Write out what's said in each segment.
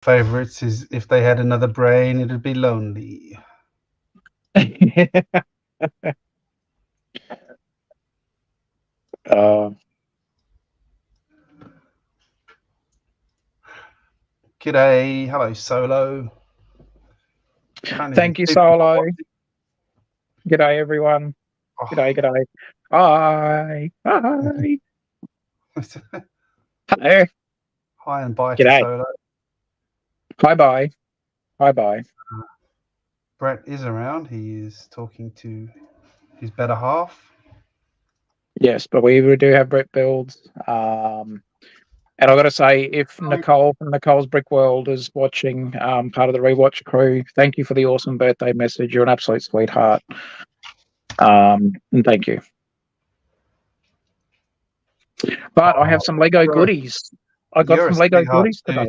favorites is if they had another brain, it'd be lonely. G'day, hello Solo. Thank you, Solo. G'day, everyone. Oh. G'day. Hi. Hello. Hi and bye to Solo. Bye. Brett is around. He is talking to his better half. Yes, but we do have Brett builds. And I've got to say, if Nicole from Nicole's Brick World is watching, part of the Rewatch crew, thank you for the awesome birthday message. You're an absolute sweetheart. And thank you. But I have some Lego goodies. I got some Lego goodies today.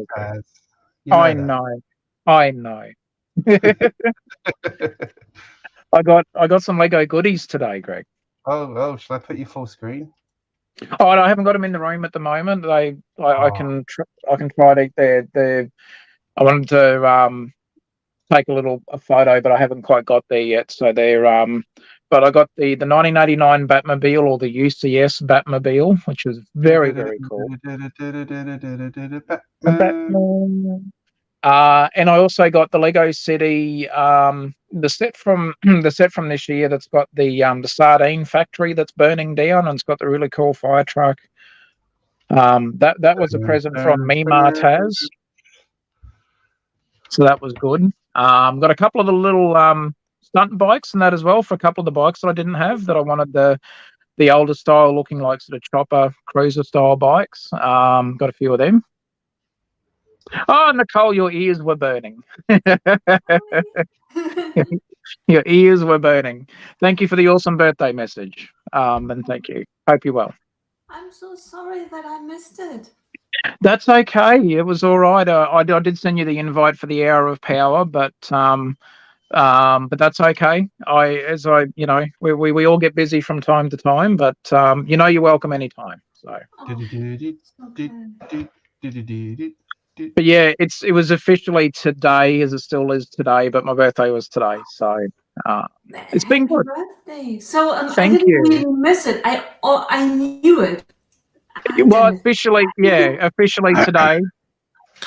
I know. I got some Lego goodies today, Greg. Oh, should I put you full screen? Oh, I haven't got them in the room at the moment. I can try to. I wanted to take a photo, but I haven't quite got there yet. So they're but I got the 1989 Batmobile, or the UCS Batmobile, which is very cool. Batman. And I also got the Lego City, the set from this year that's got the sardine factory that's burning down, and it's got the really cool fire truck. That was a present from me, Tazz. So that was good. Got a couple of the little stunt bikes and that as well, for a couple of the bikes that I didn't have, that I wanted the older style, looking like sort of chopper cruiser style bikes. Got a few of them. Oh, Nicole, your ears were burning. Your ears were burning. Thank you for the awesome birthday message. And thank you. Hope you're well. I'm so sorry that I missed it. That's okay. It was all right. I did send you the invite for the Hour of Power, but that's okay. We all get busy from time to time, but you're welcome anytime. So. But yeah, it was officially today, as it still is today, but my birthday was today, so it's been good. Birthday. So I didn't even miss it. I knew it. Well, officially today,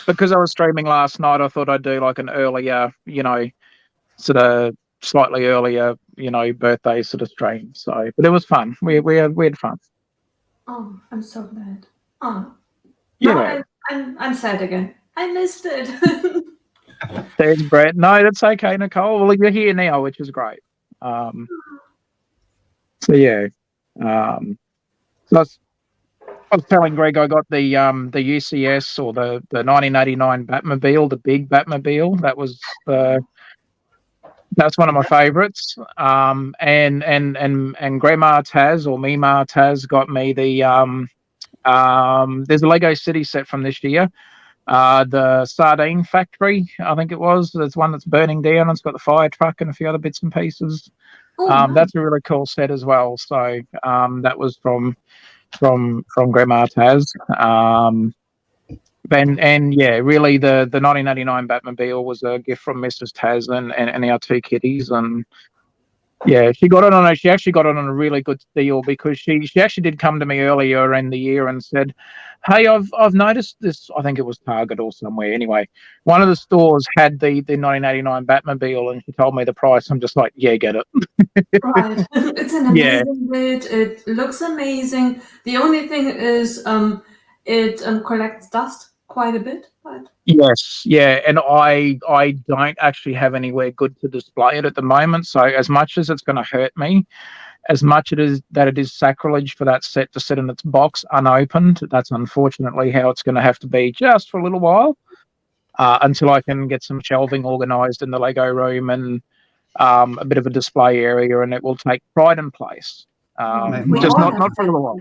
because I was streaming last night. I thought I'd do like an earlier, sort of slightly earlier, birthday sort of stream. So, but it was fun. We had fun. Oh, I'm so glad. Oh, yeah. I'm sad again. I missed it. There's Brett. No, that's okay, Nicole. Well, you're here now, which is great. So yeah. So I was telling Greg I got the UCS, or the 1989 Batmobile, the big Batmobile. That's one of my favorites. And Grandma Tazz, or Mima Tazz, got me the there's a Lego City set from this year. The sardine factory, I think it was. There's one that's burning down. It's got the fire truck and a few other bits and pieces. That's a really cool set as well. So that was from Grandma Tazz. And yeah, really the 1989 Batmobile was a gift from Mrs. Tazz and our two kitties. And yeah, she actually got it on a really good deal, because she actually did come to me earlier in the year and said, "Hey, I've noticed this." I think it was Target or somewhere. Anyway, one of the stores had the 1989 Batmobile, and she told me the price. I'm just like, yeah, get it. Right, it's an amazing bit. It looks amazing. The only thing is, it collects dust quite a bit. But yes, yeah, and I don't actually have anywhere good to display it at the moment. So as much as it's going to hurt me, as much it is sacrilege for that set to sit in its box unopened, that's unfortunately how it's going to have to be just for a little while, until I can get some shelving organised in the Lego room and a bit of a display area, and it will take pride and place. Just not for a little while.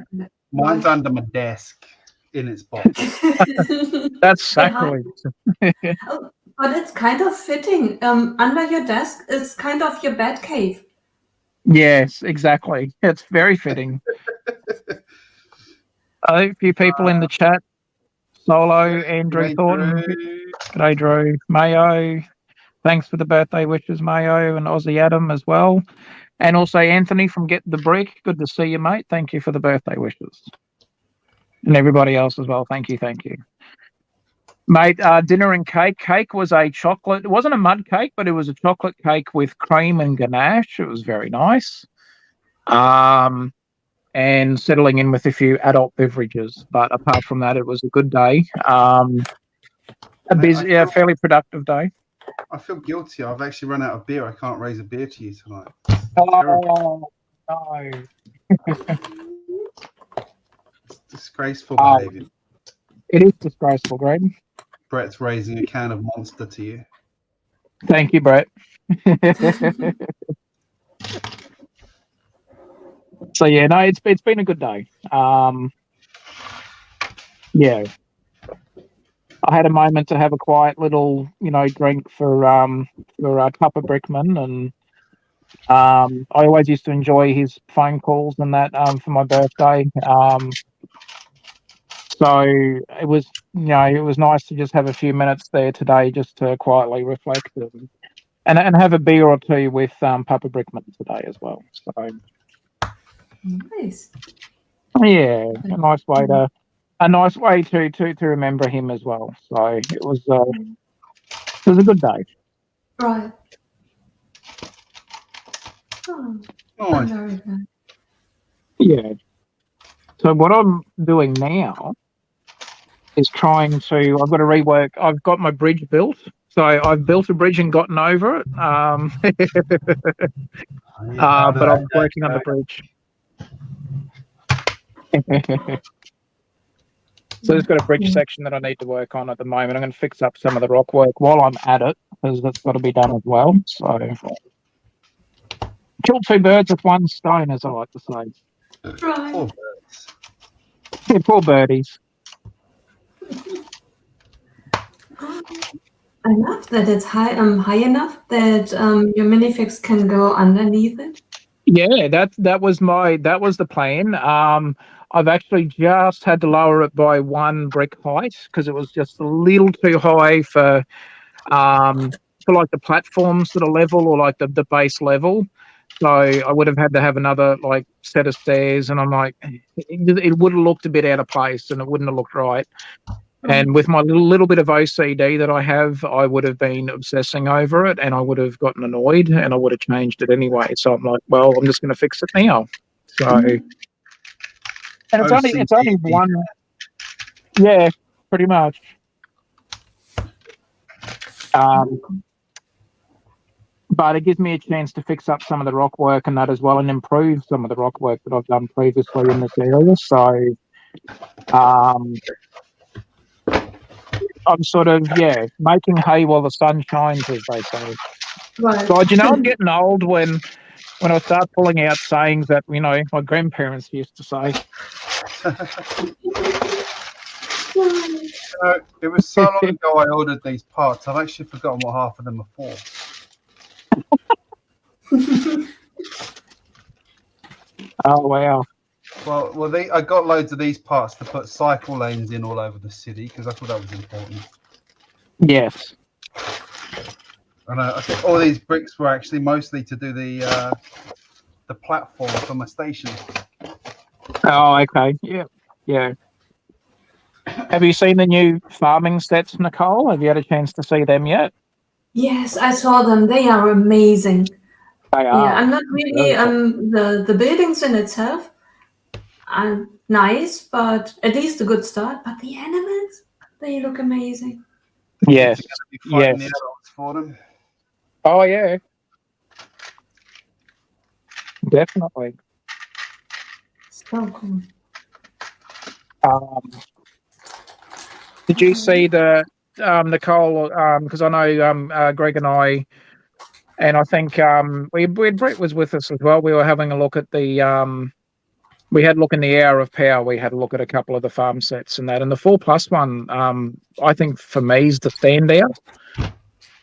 Mine's under my desk in its box. That's sacrilege. But it's kind of fitting. Under your desk is kind of your bed cave. Yes, exactly. It's very fitting. A few people in the chat. Solo, Andrew Thornton. G'day, Drew. Mayo, thanks for the birthday wishes, Mayo, and Aussie Adam as well. And also Anthony from Get the Brick. Good to see you, mate. Thank you for the birthday wishes. And everybody else as well. Thank you. Mate, dinner and cake. Cake was a chocolate. It wasn't a mud cake, but it was a chocolate cake with cream and ganache. It was very nice. And settling in with a few adult beverages. But apart from that, it was a good day. Fairly productive day. I feel guilty. I've actually run out of beer. I can't raise a beer to you tonight. Oh, no. It's disgraceful behaviour. It is disgraceful, Greg. Brett's raising a can of Monster to you. Thank you, Brett. So yeah, no, it's been a good day. Yeah, I had a moment to have a quiet little, drink for Papa Brickman, and I always used to enjoy his phone calls and that for my birthday. So it was, it was nice to just have a few minutes there today, just to quietly reflect and have a beer or two with Papa Brickman today as well. So nice. Yeah, a nice way to remember him as well. So it was a good day. Right. Oh, Nice. very good. Yeah. So what I'm doing now is trying to. I've got to rework. I've got my bridge built. So I've built a bridge and gotten over it. But I'm working on the bridge. So there's got a bridge section that I need to work on at the moment. I'm going to fix up some of the rock work while I'm at it, because that's got to be done as well. So kill two birds with one stone, as I like to say. Right. Poor birds. Yeah, poor birdies. I love that it's high enough that your minifix can go underneath it. Yeah, that was the plan. I've actually just had to lower it by one brick height because it was just a little too high for like the platforms that are level, or like the base level. So I would have had to have another like set of stairs, and I'm like, it would have looked a bit out of place and it wouldn't have looked right. And with my little bit of OCD that I have, I would have been obsessing over it, and I would have gotten annoyed, and I would have changed it anyway. So I'm like, well, I'm just going to fix it now. So, and it's only one. Yeah, pretty much. But it gives me a chance to fix up some of the rock work and that as well, and improve some of the rock work that I've done previously in this area. So, I'm sort of, making hay while the sun shines, as they say. Right. God, I'm getting old when I start pulling out sayings that, my grandparents used to say. It was so long ago I ordered these parts. I've actually forgotten what half of them are for. Oh, wow. Well, I got loads of these parts to put cycle lanes in all over the city because I thought that was important. Yes. And I think all these bricks were actually mostly to do the platform for my station. Oh, okay. Yeah. Have you seen the new farming sets, Nicole? Have you had a chance to see them yet? Yes, I saw them. They are amazing. They are. Yeah, I'm not really the buildings in itself are nice, but at least a good start. But the animals, they look amazing. Yes. Be fighting the adults for them. Oh yeah. Definitely. So cool. Did you see the Nicole? Because I know Greg and I think Brett was with us as well. We were having a look at the we had a look in the Hour of Power. We had a look at a couple of the farm sets and that, and the 4+ one. I think for me is the standout.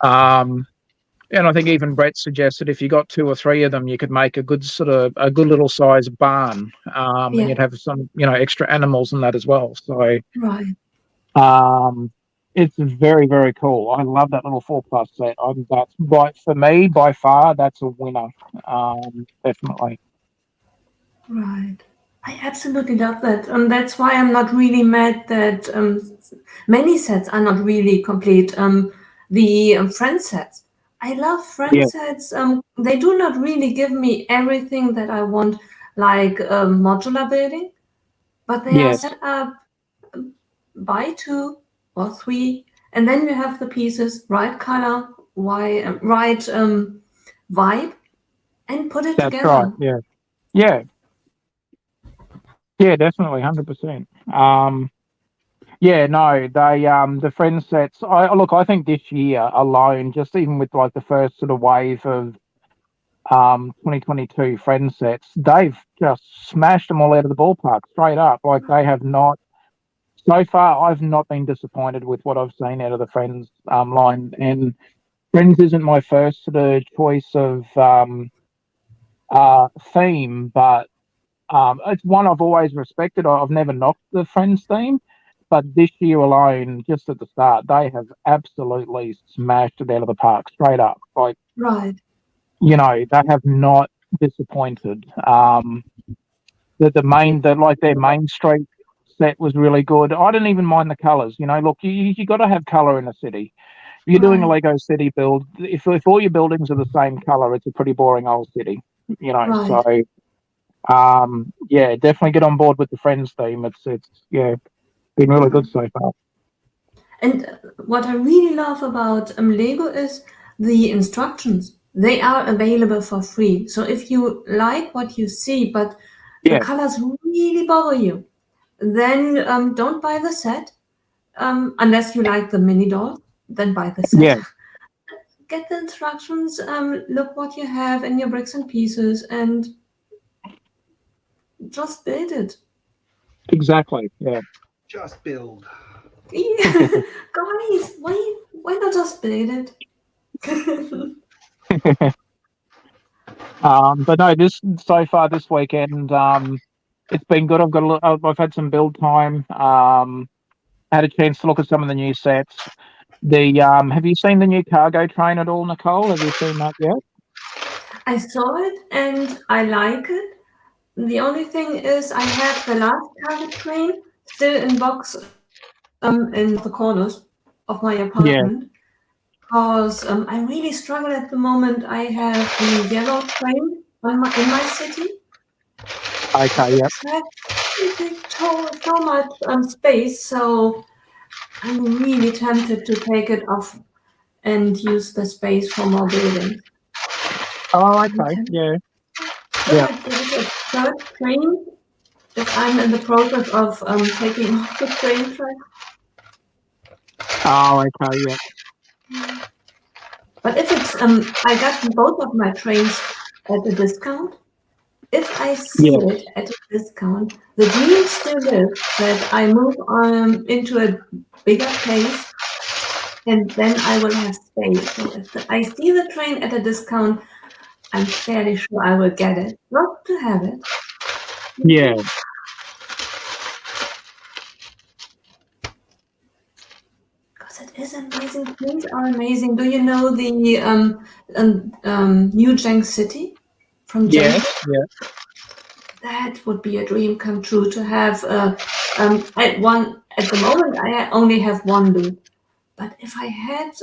And I think even Brett suggested if you got 2 or 3 of them, you could make a good little size barn, and you'd have some extra animals and that as well. So right. It's very, very cool. I love that little 4+ set. That's for me, by far, that's a winner. Definitely. Right. I absolutely love that. That's why I'm not really mad that many sets are not really complete. The friend sets. I love friend sets. They do not really give me everything that I want, like modular building, but they are set up by 2 or 3, and then you have the pieces, right color, right vibe, and put it That's together. right. Yeah. Yeah. Yeah, definitely, 100%. Yeah, no, they the friend sets. I think this year alone, just even with like the first sort of wave of 2022 friend sets, they've just smashed them all out of the ballpark straight up. Like they have not. So far, I've not been disappointed with what I've seen out of the friends line. And friends isn't my first sort of choice of theme, but it's one I've always respected. I've never knocked the Friends theme, but this year alone, just at the start, they have absolutely smashed it out of the park, straight up. Like, Right. you know, they have not disappointed. Their Main Street set was really good. I didn't even mind the colours. You know, look, you got to have colour in a city. If you're doing a Lego city build, if all your buildings are the same colour, it's a pretty boring old city. You know, so. Yeah, definitely get on board with the Friends theme. It's been really good so far. And what I really love about Lego is the instructions. They are available for free. So if you like what you see, but the colors really bother you, then don't buy the set. Unless you like the mini doll, then buy the set. Yeah. Get the instructions, look what you have in your bricks and pieces, and just build it. Exactly. Yeah. Just build. Guys, why not just build it? But no, so far this weekend, it's been good. I've had some build time. Had a chance to look at some of the new sets. Have you seen the new cargo train at all, Nicole? Have you seen that yet? I saw it and I like it. The only thing is I have the last cargo train still in box in the corners of my apartment. Because I really struggle at the moment. I have the yellow train in my city. Okay, yeah. It takes so much space, so I'm really tempted to take it off and use the space for more building. Oh, okay, yeah. Yeah. Give it a third train if I'm in the process of taking off the train track. Oh, okay, yeah. But if it's I got both of my trains at a discount. If I see it at a discount, the dream still is that I move into a bigger place, and then I will have space. So if I see the train at a discount, I'm fairly sure I will get it. Not to have it. Yeah. Because it is amazing. Trains are amazing. Do you know the New Jank City from Jank? Yeah. That would be a dream come true to have one. At the moment, I only have one loop. But if I had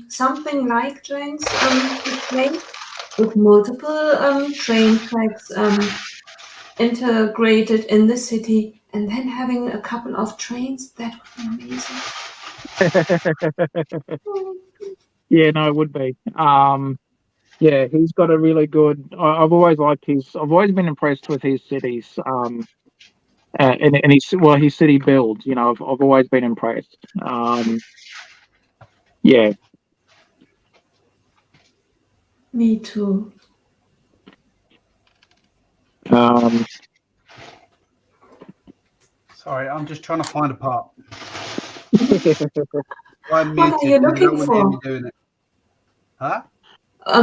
something like trains to play with multiple train tracks integrated in the city, and then having a couple of trains, that would be amazing. Yeah, no, it would be. Yeah, he's got a really good. I've always been impressed with his cities. And his city builds. You know, I've always been impressed. Yeah. Me too. Sorry, I'm just trying to find a part. I'm What are you looking for? Me doing it. Huh?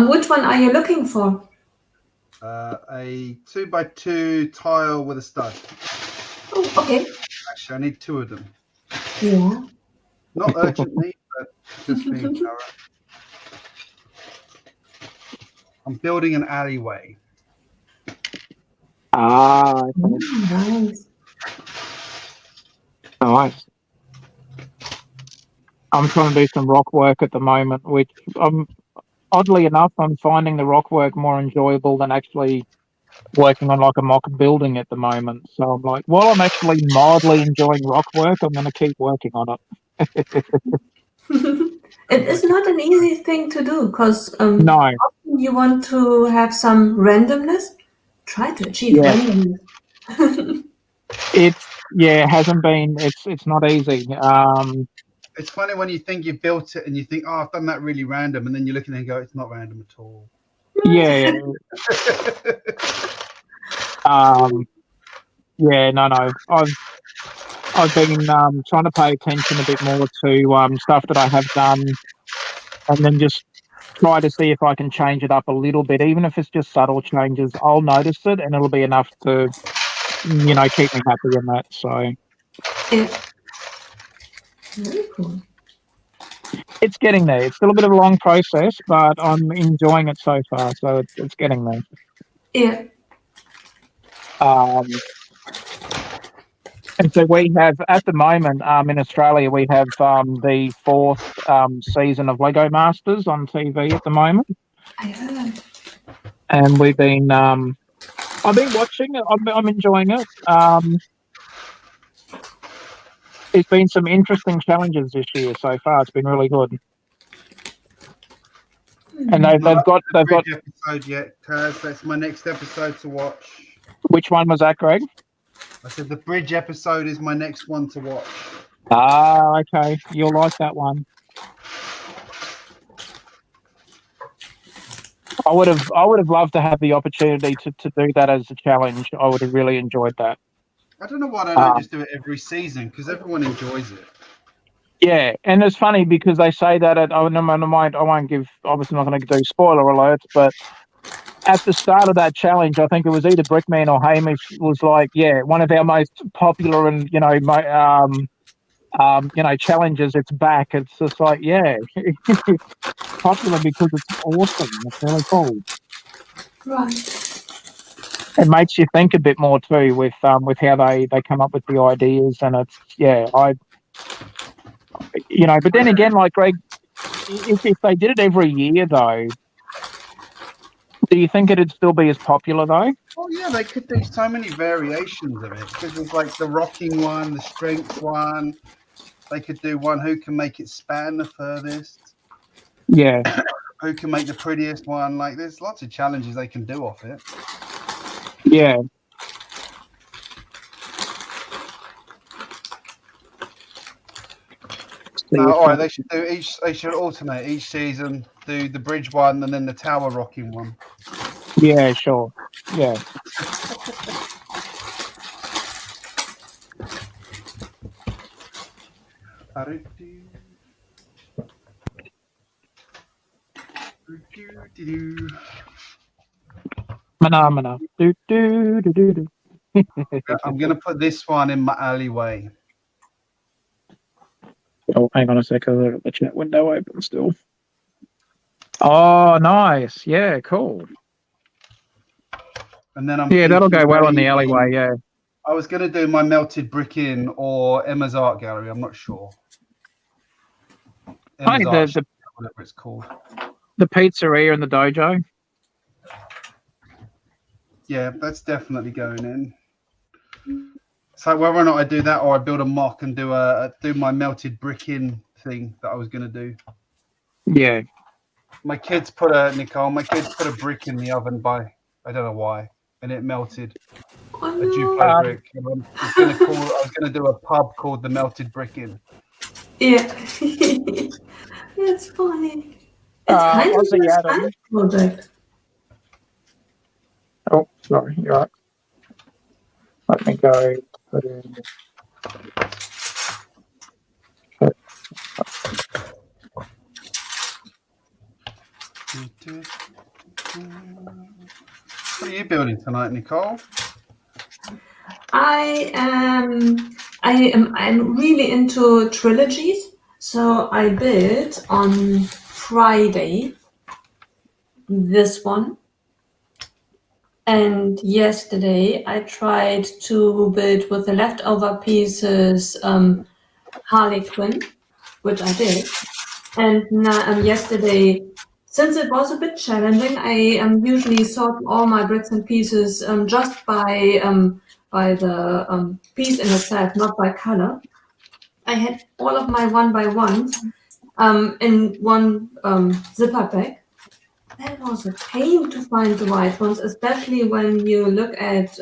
Which one are you looking for? A 2x2 tile with a stud. Oh, okay. Actually, I need 2 of them. Yeah. Not urgently, but just being thorough. I'm building an alleyway. Ah, okay. Nice. Nice. I'm trying to do some rock work at the moment, which oddly enough, I'm finding the rock work more enjoyable than actually working on like a mock building at the moment. So I'm like, while I'm actually mildly enjoying rock work, I'm going to keep working on it. It is not an easy thing to do because No, often you want to have some randomness. Try to achieve Yeah. randomness. it hasn't been. It's not easy. It's funny when you think you've built it and you think, oh, I've done that really random, and then you look at it and go, it's not random at all. Yeah. No. I've been trying to pay attention a bit more to stuff that I have done, and then just try to see if I can change it up a little bit, even if it's just subtle changes. I'll notice it, and it'll be enough to, keep me happy in that. So Yeah. Very cool. it's getting there. It's still a bit of a long process, but I'm enjoying it so far. So it's getting there. Yeah. And so we have, at the moment, in Australia, we have the 4th season of Lego Masters on TV at the moment. I heard. And we've been, I've been watching it. I'm enjoying it. There's been some interesting challenges this year so far. It's been really good. And they've got episode yet, Taz. That's my next episode to watch. Which one was that, Greg? I said the bridge episode is my next one to watch. Ah, okay. You'll like that one. I would have loved to have the opportunity to do that as a challenge. I would have really enjoyed that. I don't know why they don't just do it every season, because everyone enjoys it. Yeah, and it's funny because they say that I won't give, obviously not going to do spoiler alerts, but at the start of that challenge, I think it was either Brickman or Hamish was like, yeah, one of our most popular and challenges. It's back. It's just like, yeah, popular because it's awesome. It's really cool. Right. It makes you think a bit more too with how they come up with the ideas, and it's But then again, like Greg, if they did it every year though, do you think it'd still be as popular though? Oh yeah, they could do so many variations of it, because there's like the rocking one, the strength one. They could do one who can make it span the furthest. Yeah. Who can make the prettiest one? Like, there's lots of challenges they can do off it. Yeah. All right, they should do each. They should alternate each season. Do the bridge one and then the tower rocking one. Yeah, sure. Yeah. Phenomena. I'm gonna put this one in my alleyway. Oh, hang on a sec. I've got the chat window open still. Oh, nice. Yeah, cool. And then that'll go well in the alleyway. Yeah. I was gonna do my melted brick in or Emma's art gallery. I'm not sure. Whatever it's called. The pizzeria and the dojo. Yeah, that's definitely going in. So whether or not I do that or I build a mock and do my melted brick in thing that I was going to do. Yeah. My kids put a brick in the oven I don't know why, and it melted. Oh, a Duplo brick. I was going to do a pub called the Melted Brick In. Yeah. That's funny. It's kind of a fun project. Oh, sorry, you're right. Let me go put in. What are you building tonight, Nicole? I'm really into trilogies. So I built on Friday this one. And yesterday I tried to build with the leftover pieces Harley Quinn, which I did. And yesterday, since it was a bit challenging, I usually sort all my bricks and pieces just by the piece in itself, not by color. I had all of my 1x1s in one zipper bag. That was a pain to find the right ones, especially when you look at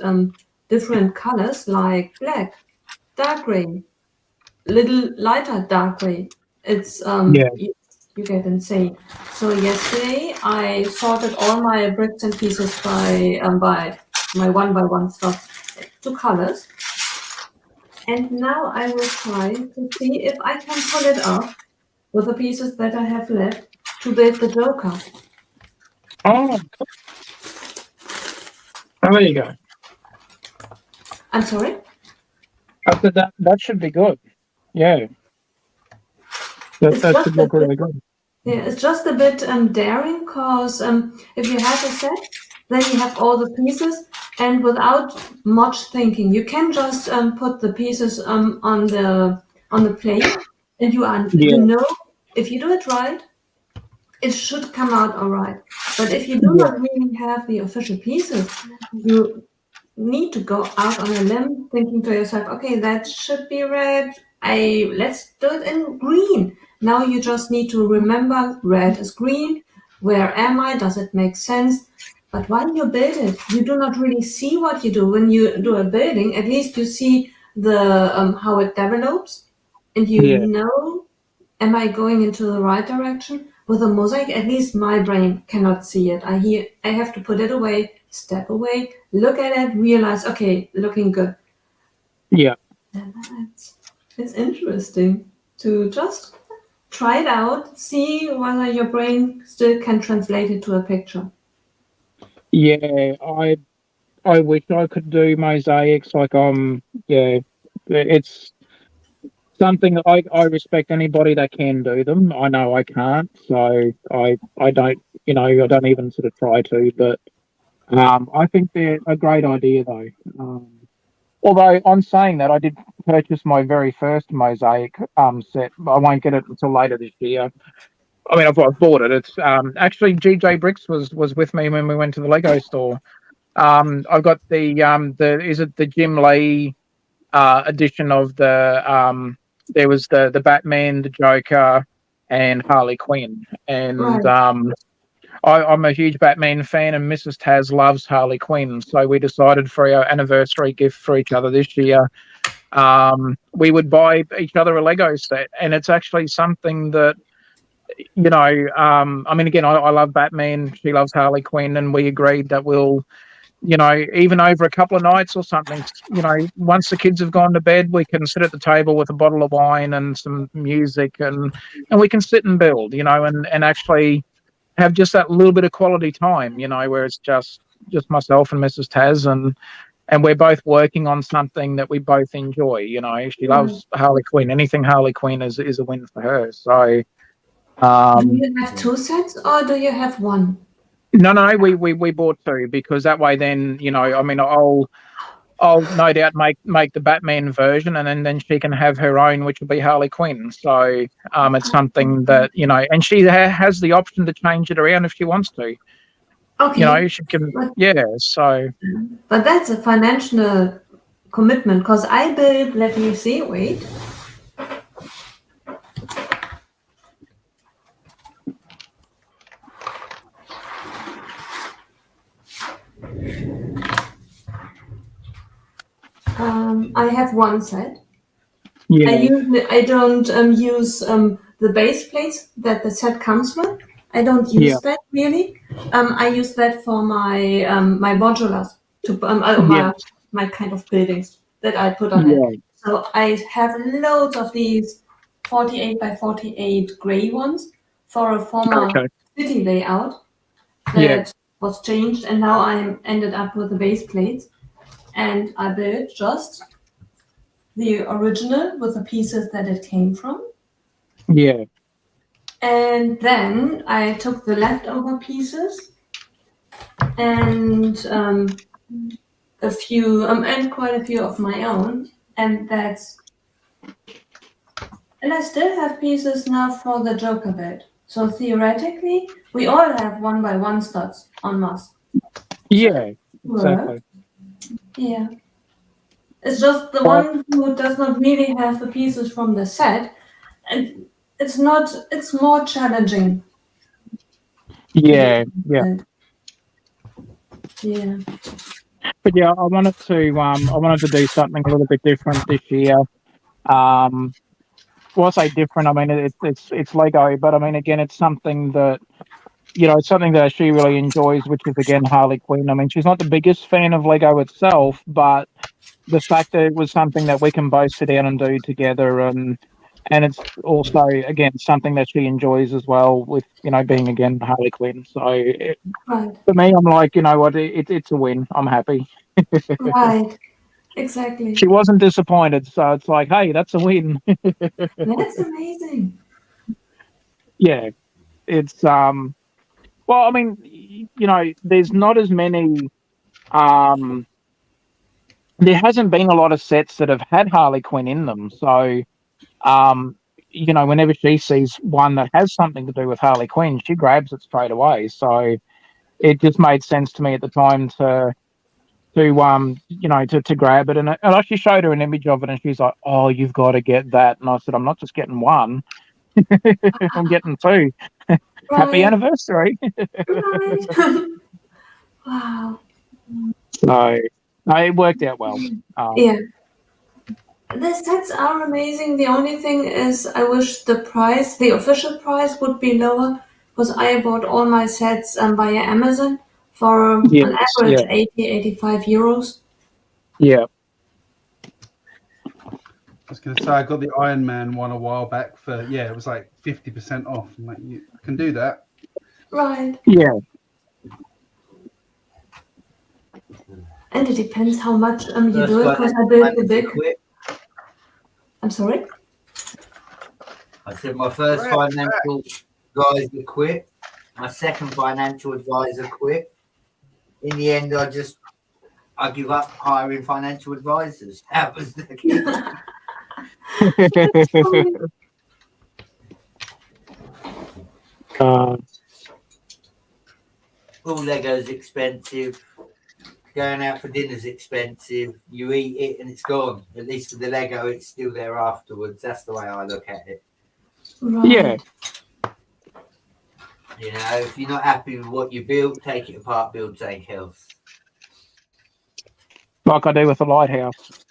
different colors like black, dark gray, little lighter dark gray. It's you get insane. So yesterday I sorted all my bricks and pieces by my 1x1 stuff to colors, and now I will try to see if I can pull it off with the pieces that I have left to build the Joker. Oh, there you go. I'm sorry? I said that should be good. Yeah. That should look really good. Yeah, it's just a bit daring because if you have a set, then you have all the pieces, and without much thinking, you can just put the pieces on the plate, and you know if you do it right, it should come out all right. But if you do not really have the official pieces, you need to go out on a limb, thinking to yourself, okay, that should be red. Let's do it in green. Now you just need to remember red is green. Where am I? Does it make sense? But while you build it, you do not really see what you do. When you do a building, at least you see the how it develops, and you know, am I going into the right direction? With a mosaic, at least my brain cannot see it. I have to put it away, step away, look at it, realize, okay, looking good. Yeah. It's interesting to just try it out, see whether your brain still can translate it to a picture. Yeah, I wish I could do mosaics. Like it's something that I respect anybody that can do them. I know I can't, so I don't, I don't even sort of try to. But I think they're a great idea though. Although on saying that, I did purchase my very first mosaic set. I won't get it until later this year. I mean, I've bought it. It's actually GJBricks was with me when we went to the Lego store. I've got the Jim Lee edition of the there was the Batman, the Joker, and Harley Quinn, and Right. I'm a huge Batman fan, and Mrs. Tazz loves Harley Quinn, so we decided for our anniversary gift for each other this year, we would buy each other a Lego set, and it's actually something that, I mean, again, I love Batman, she loves Harley Quinn, and we agreed that we'll, even over a couple of nights or something, once the kids have gone to bed, we can sit at the table with a bottle of wine and some music, and we can sit and build, and actually have just that little bit of quality time, where it's just myself and Mrs. Tazz, and we're both working on something that we both enjoy. She loves Harley Quinn. Anything Harley Quinn is a win for her. So, do you have two sets or do you have one? No, we bought two, because that way then, I mean, I'll no doubt make the Batman version, and then she can have her own, which will be Harley Quinn. So it's something that, and she has the option to change it around if she wants to. Okay. She can, so. But that's a financial commitment, because I built, let me see, wait. I have one set. Yeah. I don't use the base plates that the set comes with. I don't use that really. I use that for my my modulars to my kind of buildings that I put on it. So I have loads of these 48 by 48 gray ones for a former city layout that was changed, and now I ended up with the base plates. And I built just the original with the pieces that it came from. Yeah. And then I took the leftover pieces and a few, and quite a few of my own, and I still have pieces now for the Joker bed. So theoretically, we all have 1x1 slots on Mars. Yeah, exactly. Yeah. It's just the one who does not really have the pieces from the set, and it's more challenging. Yeah. Yeah. But yeah, I wanted to do something a little bit different this year. Well, I say different. I mean, it's Lego, but I mean, again, it's something that it's something that she really enjoys, which is again Harley Quinn. I mean, she's not the biggest fan of Lego itself, but the fact that it was something that we can both sit down and do together, and it's also again something that she enjoys as well, with being again Harley Quinn. So for me, I'm like, you know what, it's a win. I'm happy. Right. Exactly. She wasn't disappointed, so it's like, hey, that's a win. That's amazing. Yeah, it's well, I mean, there's not as many. There hasn't been a lot of sets that have had Harley Quinn in them, so whenever she sees one that has something to do with Harley Quinn, she grabs it straight away. So it just made sense to me at the time to grab it, and I actually showed her an image of it, and she's like, "Oh, you've got to get that." And I said, "I'm not just getting one, I'm getting two." Happy anniversary. Wow. So it worked out well. Yeah. The sets are amazing. The only thing is I wish the official price would be lower, because I bought all my sets via Amazon for an average 85 euros. Yeah. I was going to say, I got the Iron Man one a while back for, it was like 50% off. I'm like, you can do that. Right. Yeah. And it depends how much you do it, because I built the big. I'm sorry? I said my first financial advisor quit. My second financial advisor quit. In the end, I give up hiring financial advisors. That was the key. All Lego's expensive. Going out for dinner's expensive. You eat it and it's gone. At least with the Lego, it's still there afterwards. That's the way I look at it. Right. Yeah. If you're not happy with what you build, take it apart, build something else. Like I do with the Lighthouse.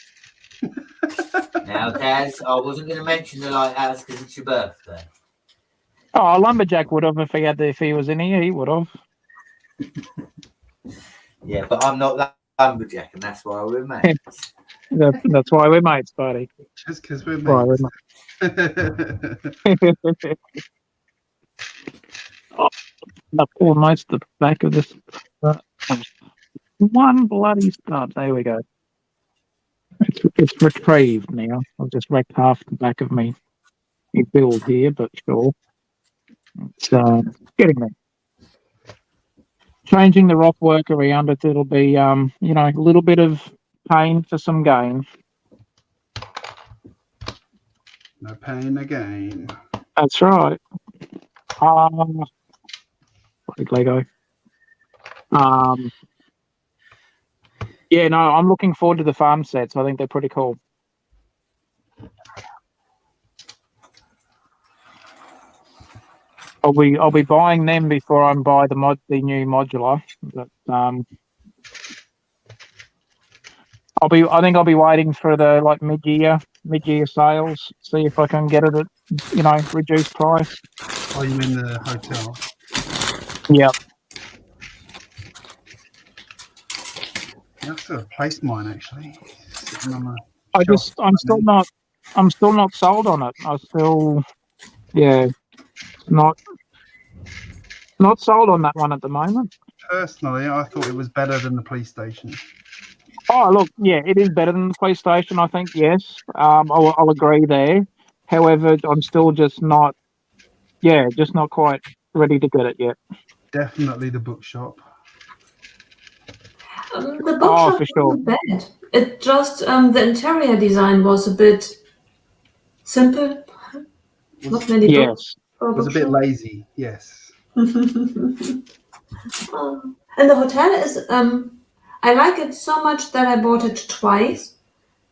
Now, Tazz, I wasn't going to mention the Lighthouse because it's your birthday. Oh, Lumberjack would have if he was in here. He would have. Yeah, but I'm not that Lumberjack, and that's why we're mates. That's why we're mates, buddy. Just because we're mates. Almost the back of this. One bloody stud. There we go. It's retrieved now. I've just wrecked half the back of me build here, but sure. It's getting there. Changing the rock work around it, it'll be a little bit of pain for some gain. No pain, no gain. That's right. Lego. I'm looking forward to the farm sets. I think they're pretty cool. I'll be buying them before I buy the new modular. But I think I'll be waiting for the mid-year sales. See if I can get it at reduced price. Oh, you mean the hotel? Yep. I have to replace mine actually. I'm still not sold on it. Not sold on that one at the moment. Personally, I thought it was better than the police station. Oh, look, yeah, it is better than the police station, I think, yes. I'll agree there. However, I'm still just not quite ready to get it yet. Definitely the bookshop. The bookshop for sure. wasn't bad. It just the interior design was a bit simple. Not many books. Yes. For a It was a bit bookshop. lazy, yes. And the hotel is I like it so much that I bought it twice.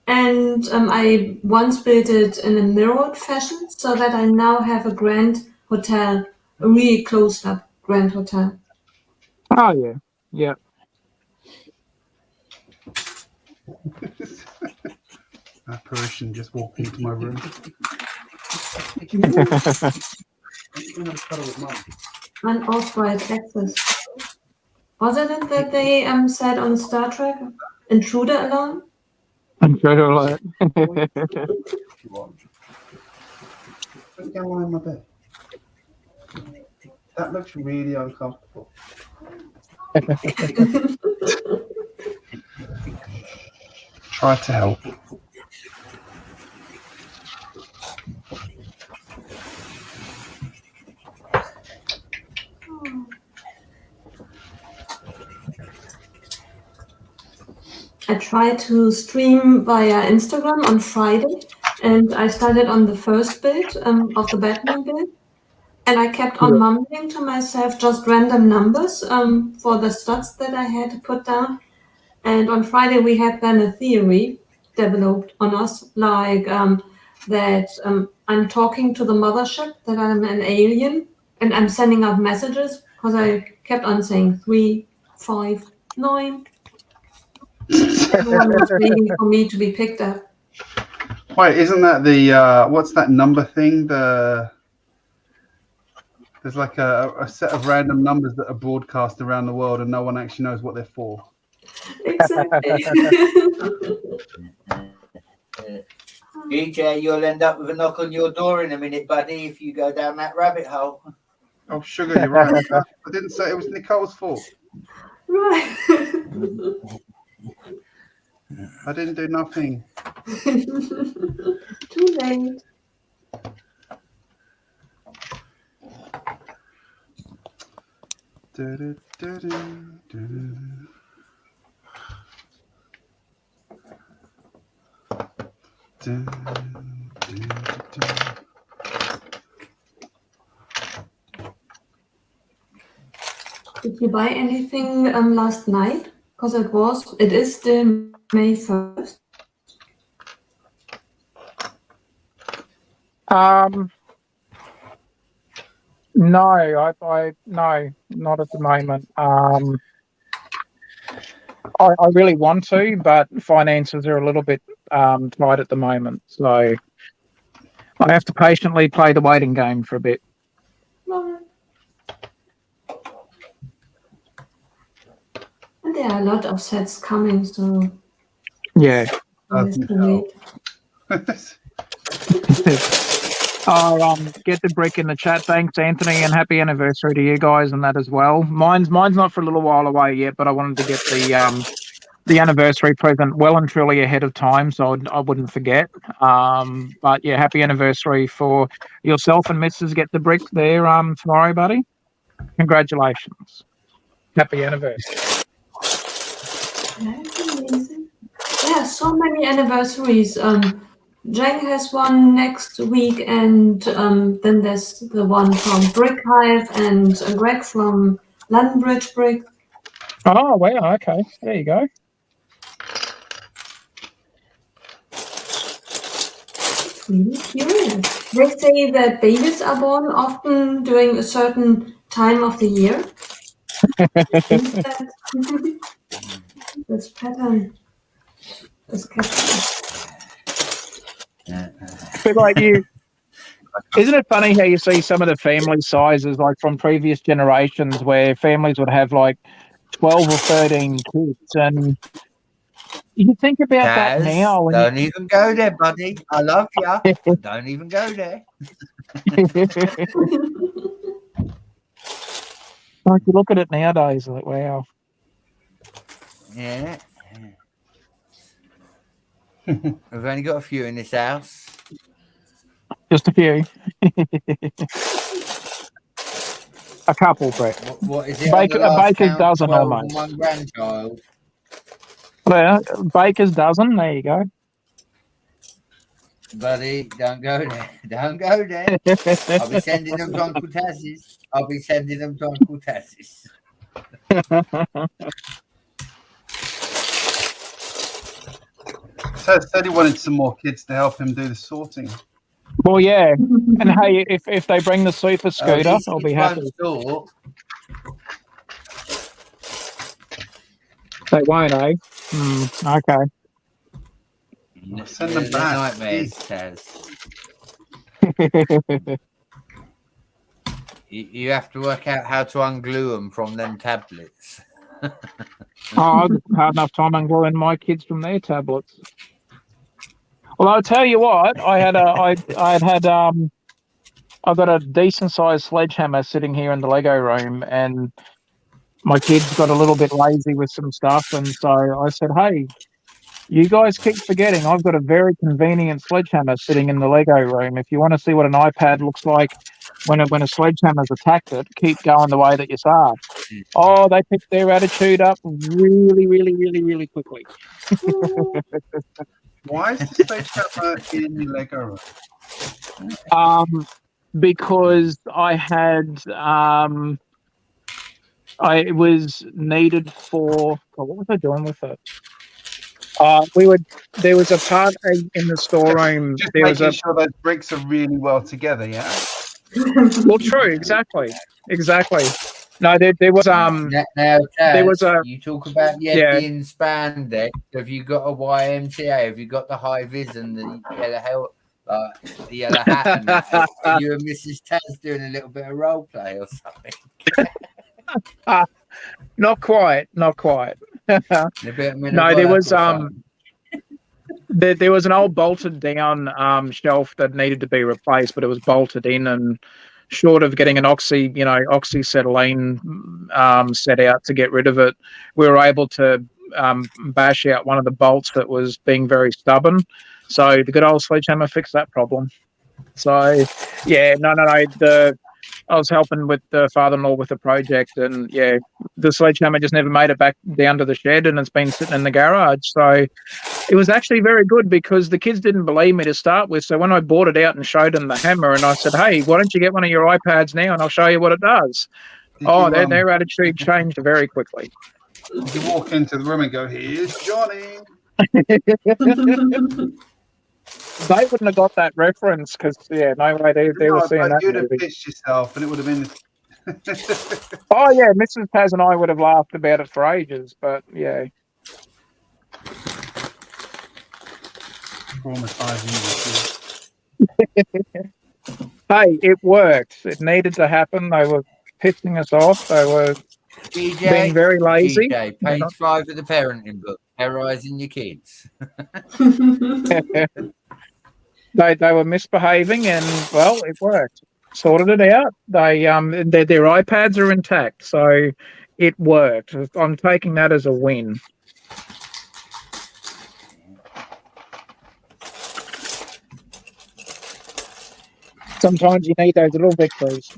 And I once built it in a mirrored fashion so that I now have a grand hotel, a really closed up grand hotel. Oh yeah. Yeah. Apparition just walked into my room. Unauthorized access. Wasn't it that they said on Star Trek, intruder alarm? Intruder alert. Put down one in my bed. That looks really uncomfortable. Try to help. I tried to stream via Instagram on Friday, and I started on the first build of the Batmobile, and I kept on mumbling to myself just random numbers for the stats that I had to put down. And on Friday we had then a theory developed on us, like that I'm talking to the mothership, that I'm an alien, and I'm sending out messages because I kept on saying 3, 5, 9. Everyone was waiting for me to be picked up. Wait, isn't that the what's that number thing? There's like a set of random numbers that are broadcast around the world, and no one actually knows what they're for. Exactly. DJ, you'll end up with a knock on your door in a minute, buddy, if you go down that rabbit hole. Oh, sugar, you're right. I didn't say it was Nicole's fault. Right. I didn't do nothing. Too late. Did you buy anything last night? Because it is still May 1st. No, no, not at the moment. I really want to, but finances are a little bit tight at the moment, so I have to patiently play the waiting game for a bit. Right. And there are a lot of sets coming, so Yeah. I have to wait. Get the brick in the chat. Thanks, Anthony, and happy anniversary to you guys and that as well. Mine's not for a little while away yet, but I wanted to get the anniversary present well and truly ahead of time, so I wouldn't forget. But yeah, happy anniversary for yourself and Mrs. Get the Brick there tomorrow, buddy. Congratulations. Happy anniversary. That's amazing. Yeah, so many anniversaries. Jang has one next week, and then there's the one from Brick Hive and Greg from London Bridge Brick. Oh, wow, okay. There you go. Really curious. They say that babies are born often during a certain time of the year. This pattern is catching. A bit like you. Isn't it funny how you see some of the family sizes, like from previous generations, where families would have like 12 or 13 kids, and you think about that Tazz, now. Don't even go there, buddy. I love you. Don't even go there. Like you look at it nowadays, like wow. Yeah. We've only got a few in this house. Just a few. A couple, Brett. What is it? Baker, On the last Baker's count, dozen 12 almost. and one grandchild. Yeah, Baker's dozen. There you go. Buddy, don't go there. Don't go there. I'll be sending them to Uncle Tazz's. I'll be sending them to Uncle Tazz's. So said he wanted some more kids to help him do the sorting. Well, yeah. And hey, if they bring the super scooter, I'll be happy. Sort. They won't, eh? Okay. Send them back. Nightmares, Taz. You have to work out how to unglue them from them tablets. I've had enough time ungluing my kids from their tablets. Well, I'll tell you what, I've got a decent sized sledgehammer sitting here in the Lego room, and my kids got a little bit lazy with some stuff, and so I said, hey, you guys keep forgetting I've got a very convenient sledgehammer sitting in the Lego room. If you want to see what an iPad looks like when a sledgehammer's attacked it, keep going the way that you are. Oh, they picked their attitude up really, really, really, really quickly. Why is the sledgehammer in the Lego room? Because I had it was needed for what was I doing with it? There was a part in the storeroom. Just there was making sure those bricks are really well together, yeah. Well, true, exactly. No, there was Now, Taz, there was a. You talk about being spandex. Have you got a YMCA? Have you got the high vis and the yellow the yellow hat? And that? Are you and Mrs. Taz doing a little bit of role play or something? Not quite. No, there was there was an old bolted down shelf that needed to be replaced, but it was bolted in, and short of getting an oxyacetylene set out to get rid of it, we were able to bash out one of the bolts that was being very stubborn. So the good old sledgehammer fixed that problem. So yeah, no. I was helping with the father-in-law with the project, and yeah, the sledgehammer just never made it back down to the shed, and it's been sitting in the garage. So it was actually very good because the kids didn't believe me to start with. So when I bought it out and showed them the hammer, and I said, "Hey, why don't you get one of your iPads now, and I'll show you what it does?" Their attitude changed very quickly. You walk into the room and go, "Here's Johnny." They wouldn't have got that reference because, no way they were seeing that. You'd have movie. pitched yourself, and it would have been. Oh yeah, Mrs. Taz and I would have laughed about it for ages, but yeah. Traumatizing. Hey, it worked. It needed to happen. They were pissing us off. They were being very lazy. GJ, page 5 of the parenting book. Terrorizing your kids. They were misbehaving, and well, it worked. Sorted it out. Their iPads are intact, so it worked. I'm taking that as a win. Sometimes you need those little victories.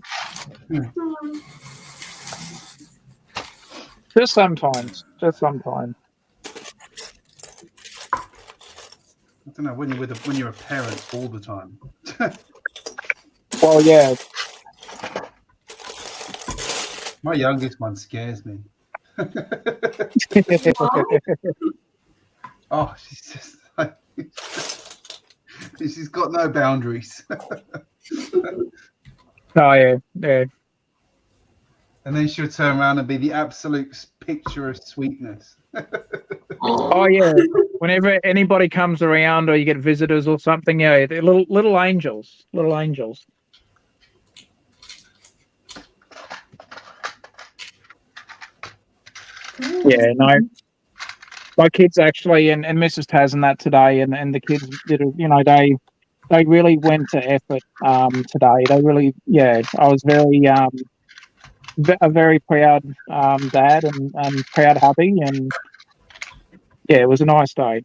Just sometimes. I don't know when you're a parent all the time. Well, yeah. My youngest one scares me. Oh, she's just like she's got no boundaries. Oh yeah. And then she'll turn around and be the absolute picture of sweetness. Oh yeah. Whenever anybody comes around or you get visitors or something, they're little angels. Little angels. Yeah, no. My kids actually, and Mrs. Tazz and that today, and the kids did, they really went to effort today. They really, I was very, a very proud dad and proud hubby, and yeah, it was a nice day.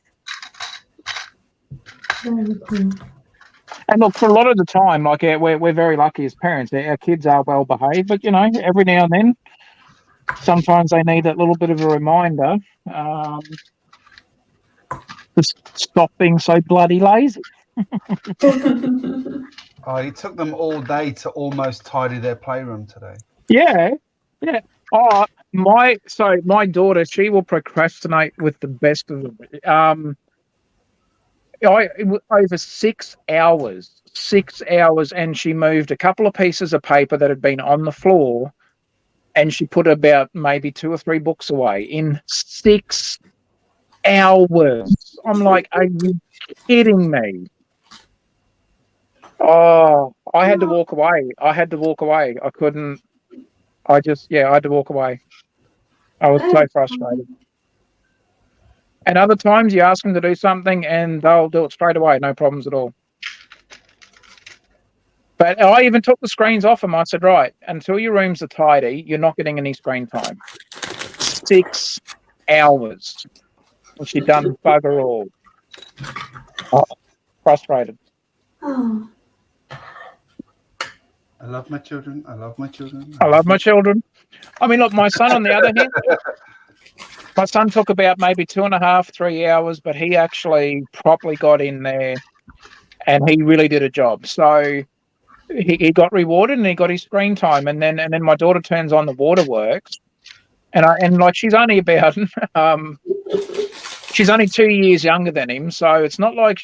Very cool. And look, for a lot of the time, like we're very lucky as parents. Our kids are well behaved, but every now and then, sometimes they need that little bit of a reminder to stop being so bloody lazy. Oh, it took them all day to almost tidy their playroom today. Yeah. Oh, my daughter, she will procrastinate with the best of them. Over 6 hours, and she moved a couple of pieces of paper that had been on the floor, and she put about maybe 2 or 3 books away in 6 hours. I'm like, are you kidding me? Oh, I had to walk away. I couldn't. I had to walk away. I was so frustrated. And other times you ask them to do something and they'll do it straight away, no problems at all. But I even took the screens off them. I said, right, until your rooms are tidy, you're not getting any screen time. 6 hours. And she done bugger all. Oh, frustrated. Oh. I love my children. I love my children. I love my children. I mean, look, my son, on the other hand, my son took about maybe 2.5, 3 hours, but he actually properly got in there and he really did a job. So he got rewarded and he got his screen time. And then my daughter turns on the waterworks, and she's only about she's only 2 years younger than him, so it's not like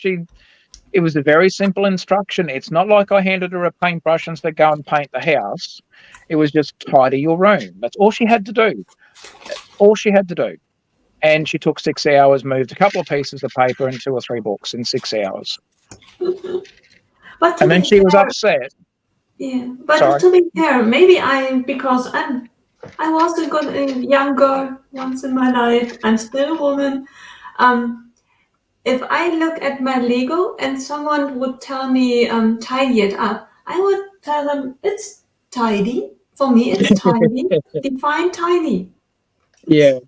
it was a very simple instruction. It's not like I handed her a paintbrush and said, go and paint the house. It was just tidy your room. That's all she had to do. And she took 6 hours, moved a couple of pieces of paper and 2 or 3 books in 6 hours. And then she was upset. Yeah, but Sorry. to be fair, maybe because I was a good young girl once in my life. I'm still a woman. If I look at my Lego and someone would tell me tidy it up, I would tell them it's tidy. For me, it's tidy. Define tidy. Yeah.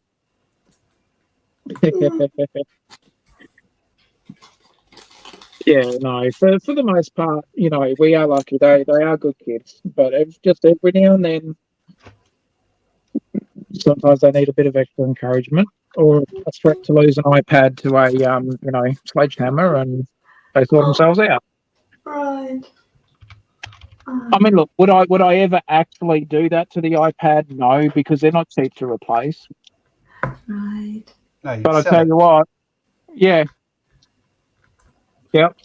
Yeah, no, for the most part, we are lucky. They are good kids, but it's just every now and then, sometimes they need a bit of extra encouragement or a threat to lose an iPad to a sledgehammer, and they sort themselves out. Right. I mean, look, would I ever actually do that to the iPad? No, because they're not cheap to replace. Right. No, But I tell you what, yeah. Yep.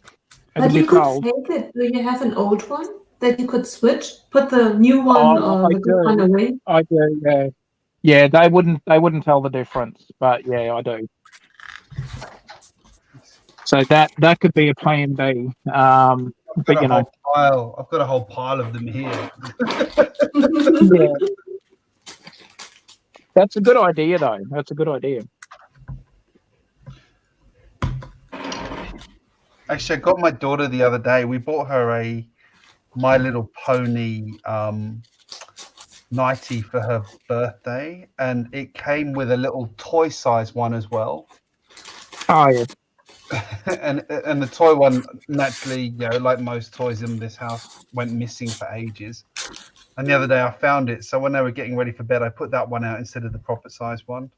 But you could take it. Do you have an old one that you could switch? Put the new one or the good one away? I do, yeah. Yeah, they wouldn't tell the difference, but yeah, I do. So that could be a plan B. But I've got a whole pile of them here. Yeah. That's a good idea, though. That's a good idea. Actually, I got my daughter the other day. We bought her a My Little Pony nightie for her birthday, and it came with a little toy size one as well. Oh yeah. and the toy one, naturally, like most toys in this house, went missing for ages. And the other day I found it, so when they were getting ready for bed, I put that one out instead of the proper size one.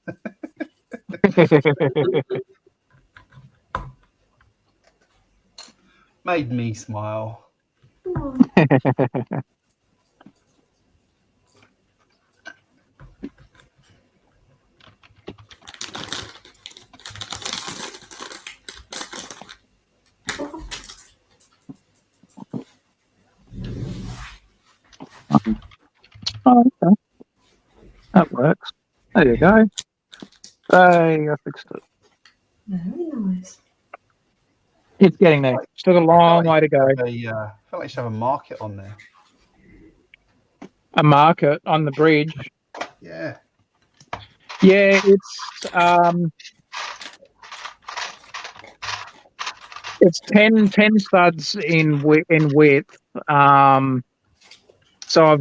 Made me smile. Oh, okay. That works. There you go. Hey, I fixed it. Very nice. It's getting there. Still got a long way to go. I felt like you should have a market on there. A market on the bridge. Yeah. Yeah, it's 10 studs in width. So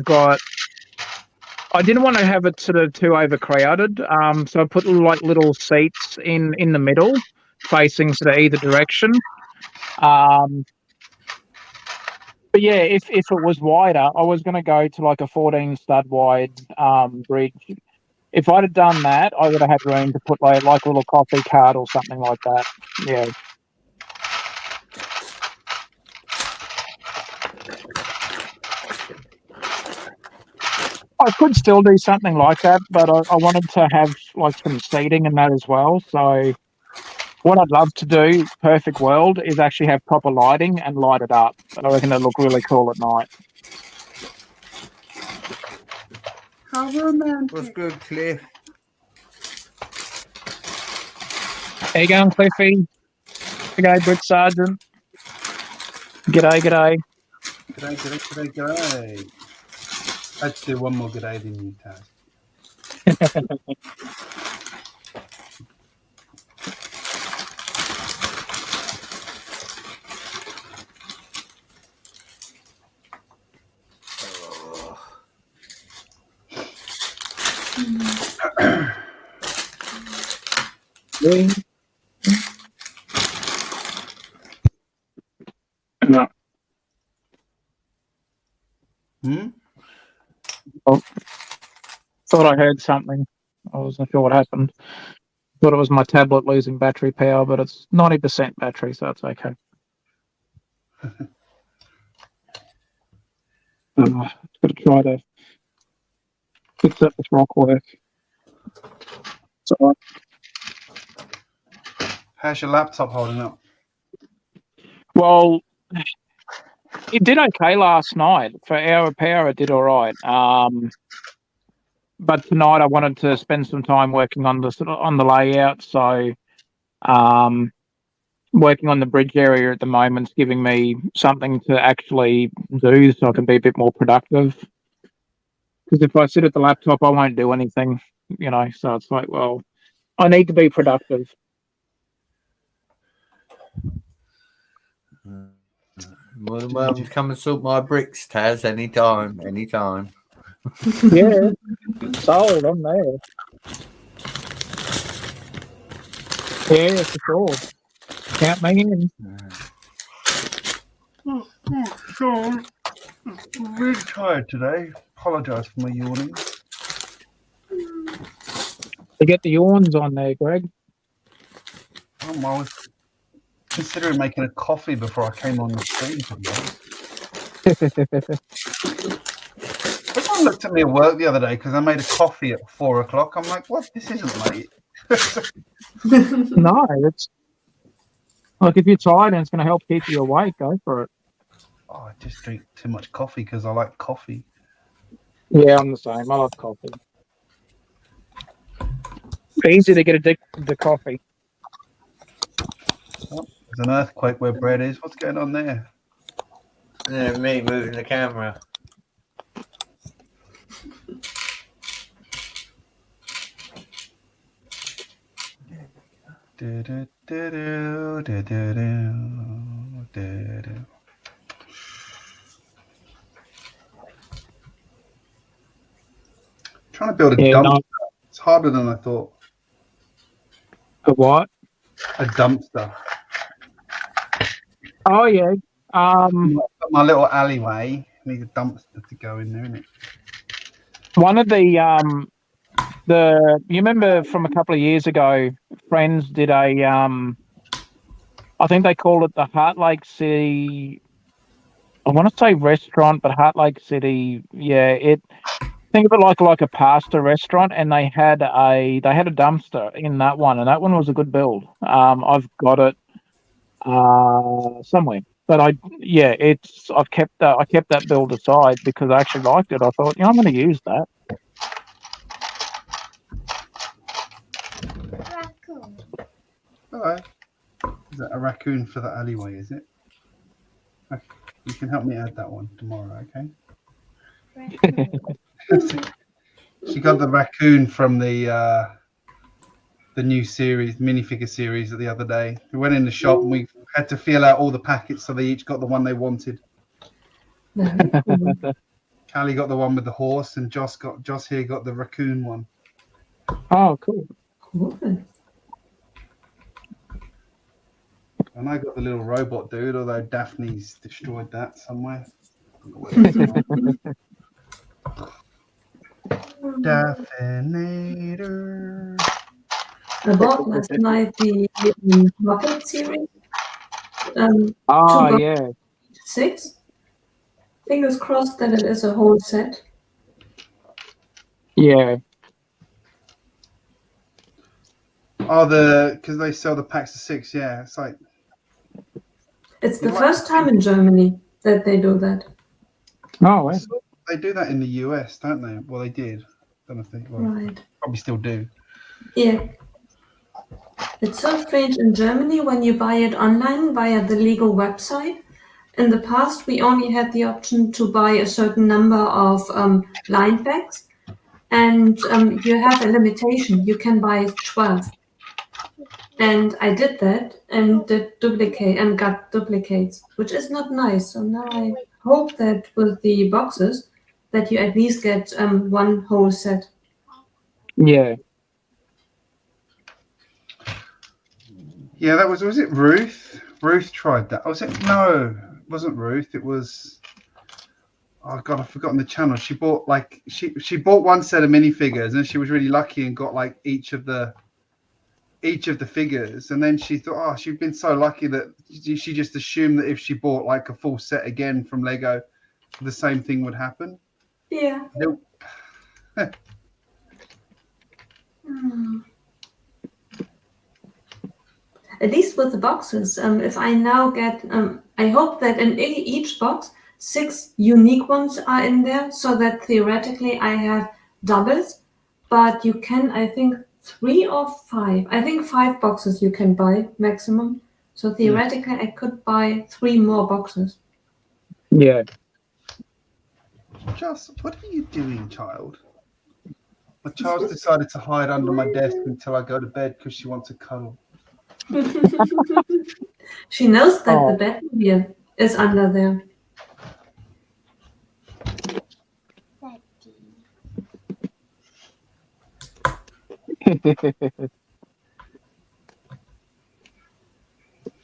I didn't want to have it sort of too overcrowded. So I put little seats in the middle, facing sort of either direction. But yeah, if it was wider, I was going to go to like a 14 stud wide bridge. If I'd have done that, I would have had room to put like a little coffee cart or something like that. Yeah. I could still do something like that, but I wanted to have like some seating and that as well. So what I'd love to do, perfect world, is actually have proper lighting and light it up. I reckon it'd look really cool at night. How romantic. What's good, Cliff? How you going, Cliffy? G'day, Brick Sergeant. G'day, g'day. G'day. I'd do one more g'day than you, Taz. No. Oh, thought I heard something. I wasn't sure what happened. Thought it was my tablet losing battery power, but it's 90% battery, so it's okay. Got to try to fix up this rock work. It's all right. How's your laptop holding up? Well, it did okay last night. For hour power, it did all right. But tonight I wanted to spend some time working on the layout. So, working on the bridge area at the moment's giving me something to actually do, so I can be a bit more productive. Because if I sit at the laptop, I won't do anything, you know. So it's like, well, I need to be productive. More than welcome to come and sort my bricks, Taz, anytime. Yeah, sold. I'm there. Yeah, for sure. Count me in. So, I'm really tired today. Apologise for my yawning. To get the yawns on there, Greg. I was considering making a coffee before I came on the stream today. Someone looked at me at work the other day because I made a coffee at 4 o'clock. I'm like, what? This isn't late. No, it's like if you're tired and it's going to help keep you awake, go for it. Oh, I just drink too much coffee because I like coffee. Yeah, I'm the same. I love coffee. Easy to get addicted to coffee. Oh, there's an earthquake where Brad is. What's going on there? Yeah, me moving the camera. Trying to build a dumpster. It's harder than I thought. A what? A dumpster. Oh yeah. My little alleyway. Need a dumpster to go in there, innit? One of the you remember from a couple of years ago, Friends did a I think they called it the Heart Lake City. I want to say restaurant, but Heart Lake City. Yeah, think of it like a pasta restaurant, and they had a dumpster in that one, and that one was a good build. I've got it somewhere, but I've kept that build aside because I actually liked it. I thought, I'm going to use that. Raccoon. Hello. Is that a raccoon for the alleyway? Is it? Okay. You can help me add that one tomorrow, okay? She got the raccoon from the new series, minifigure series the other day. We went in the shop and we had to feel out all the packets so they each got the one they wanted. Callie got the one with the horse and Joss here got the raccoon one. Oh, cool. And I got the little robot dude, although Daphne's destroyed that somewhere. Deafinator. I bought last night the Muppet series. Oh, 2 yeah. 6. Fingers crossed that it is a whole set. Yeah. Oh, because they sell the packs of 6. Yeah, it's like It's the You might- first time in Germany that they do that. Oh, yeah. they do that in the US, don't they? Well, they did. Don't think. Well, Right. probably still do. Yeah. It's so strange in Germany when you buy it online via the legal website. In the past, we only had the option to buy a certain number of line packs, and you have a limitation. You can buy 12. And I did that and got duplicates, which is not nice. So now I hope that with the boxes, that you at least get one whole set. Yeah. Yeah, that was it Ruth? Ruth tried that. Was it? No, it wasn't Ruth. It was. Oh God, I've forgotten the channel. She bought she bought one set of minifigures, and she was really lucky and got like each of the figures. And then she thought, oh, she'd been so lucky that she just assumed that if she bought like a full set again from Lego, the same thing would happen. Yeah. Nope. At least with the boxes, if I now get, I hope that in each box, 6 unique ones are in there, so that theoretically I have doubles. But you can, I think, 3 or 5. I think 5 boxes you can buy maximum. So theoretically, I could buy 3 more boxes. Yeah. Just, what are you doing, child? My child's decided to hide under my desk until I go to bed because she wants a cuddle. She knows that the Batmobile is under there.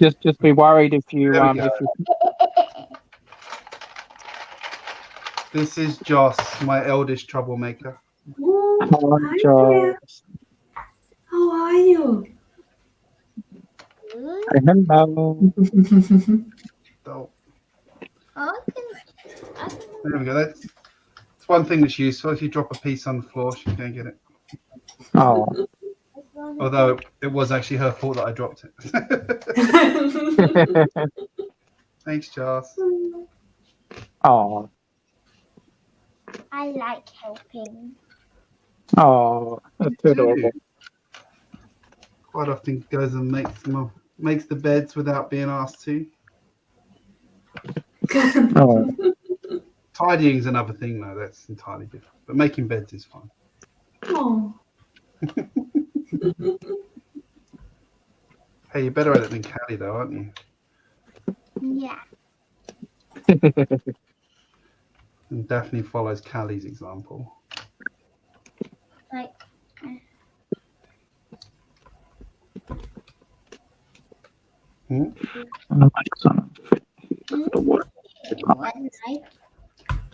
Just be worried if you There we go. This is Joss, my eldest troublemaker. Ooh, hi Joss. there. How are you? Hello. So, I can there we go. That's one thing that's useful. If you drop a piece on the floor, she can't get it. Oh. Although it was actually her fault that I dropped it. Thanks, Joss. Oh. I like helping. Oh. That's too adorable. Quite often goes and makes the beds without being asked to. Oh. Tidying's another thing, though. That's entirely different. But making beds is fine. Oh. Hey, you're better at it than Callie, though, aren't you? Yeah. And Daphne follows Callie's example. Like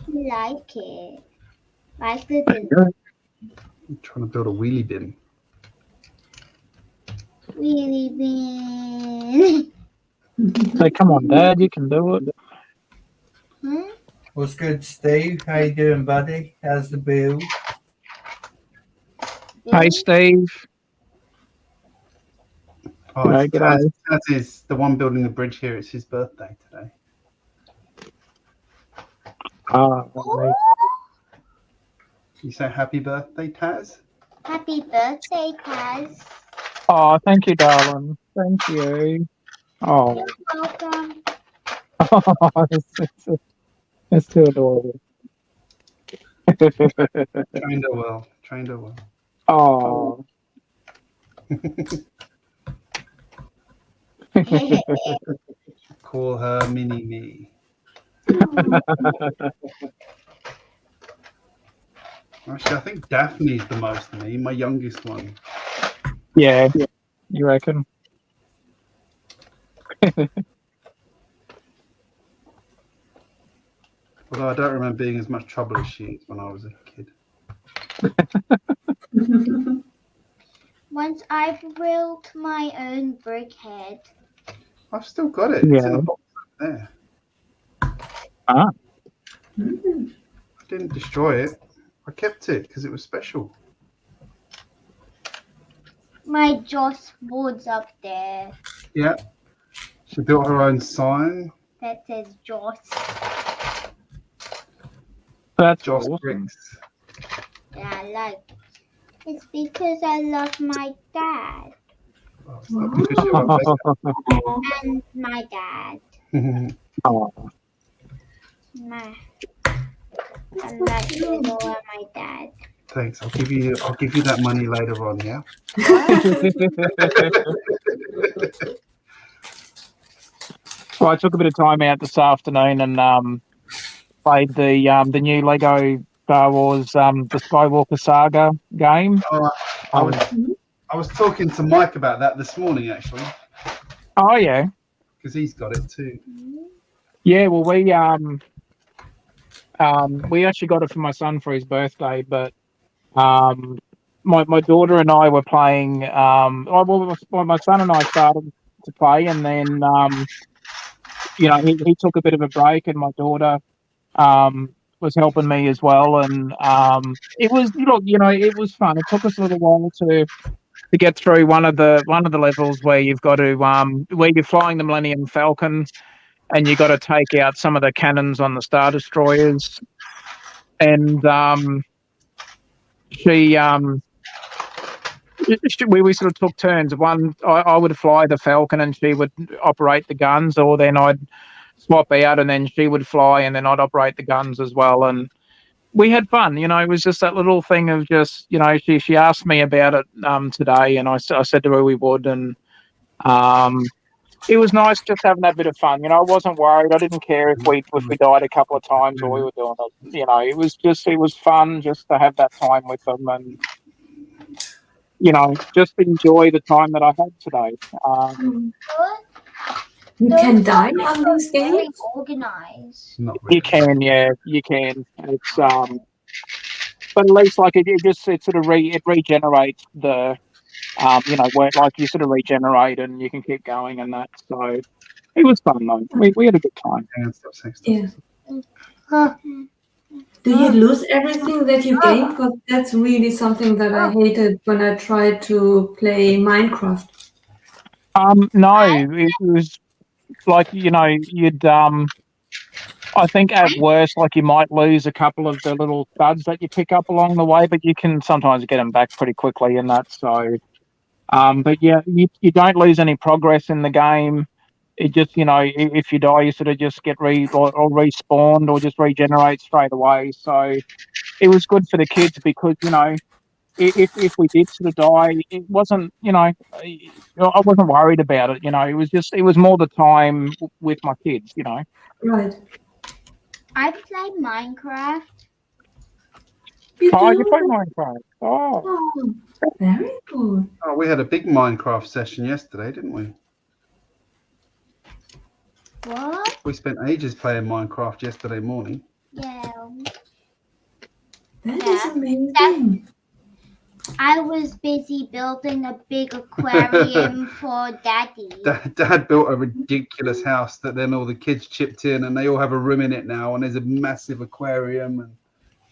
like it. Like the I'm trying to build a wheelie bin. really been. So come on, Dad, you can do it. What's good, Steve? How you doing, buddy? How's the build? Hey, Steve. Oh, Hello, it's g'day. Tazz is the one building the bridge here. It's his birthday today. Oh, You say happy birthday, Tazz? Happy birthday, Tazz. oh, thank you, darling. Thank you. Oh, You're welcome. it's too adorable. Trained her well. Trained her well. Oh. Call her Mini Me. Actually, I think Daphne's the most me, my youngest one. Yeah, you reckon? Although I don't remember being as much trouble as she is when I was a kid. Once I've built my own brick head. I've still got it. It's in Yeah. a box there. Ah. Mm. I didn't destroy it. I kept it because it was special. My Joss board's up there Yeah. She built her own sign. that says Joss. That's Joss awesome. Bricks. Yeah, I like it. It's because I love my dad Oh, it's not because you're a and my dad. beggar. Oh, I like to know my dad. Thanks. I'll give you that money later on, yeah? well, I took a bit of time out this afternoon and played the new Lego Star Wars the Skywalker Saga game. I was talking to Mike about that this morning actually, Oh yeah, because he's got it too. yeah. Well, we actually got it for my son for his birthday, but my daughter and I were playing. Well, my son and I started to play, and then he took a bit of a break, and my daughter was helping me as well, and it was it was fun. It took us a little while to get through one of the levels where you've got to where you're flying the Millennium Falcon, and you got to take out some of the cannons on the Star Destroyers, and we sort of took turns. One, I would fly the Falcon and she would operate the guns, or then I'd swap out and then she would fly and then I'd operate the guns as well. And we had fun. It was just that little thing of just, she asked me about it today, and I said to her we would, and it was nice just having that bit of fun. I wasn't worried. I didn't care if we died a couple of times or we were doing it. It was fun just to have that time with them and just enjoy the time that I had today. You can die on these Very games? organized. Not really. You can, yeah, you can. It's but at least like it sort of it regenerates the where like you sort of regenerate and you can keep going and that. So it was fun though. We had a good time. Hang on, stop. Yeah. Do you lose everything that you gain? Because that's really something that I hated when I tried to play Minecraft. No, it was like you'd I think at worst like you might lose a couple of the little studs that you pick up along the way, but you can sometimes get them back pretty quickly and that. So but yeah, you don't lose any progress in the game. It just if you die you sort of just get respawned or just regenerate straight away. So it was good for the kids because if we did sort of die, it wasn't, I wasn't worried about it. It was more the time with my kids. Right. I play Minecraft. You Oh, do? you play Minecraft? Oh, Oh, very good. Oh, we had a big Minecraft session yesterday, didn't we? What? We spent ages playing Minecraft yesterday morning. Yeah. That is amazing. I was busy building a big aquarium for Daddy. Dad built a ridiculous house that then all the kids chipped in, and they all have a room in it now, and there's a massive aquarium,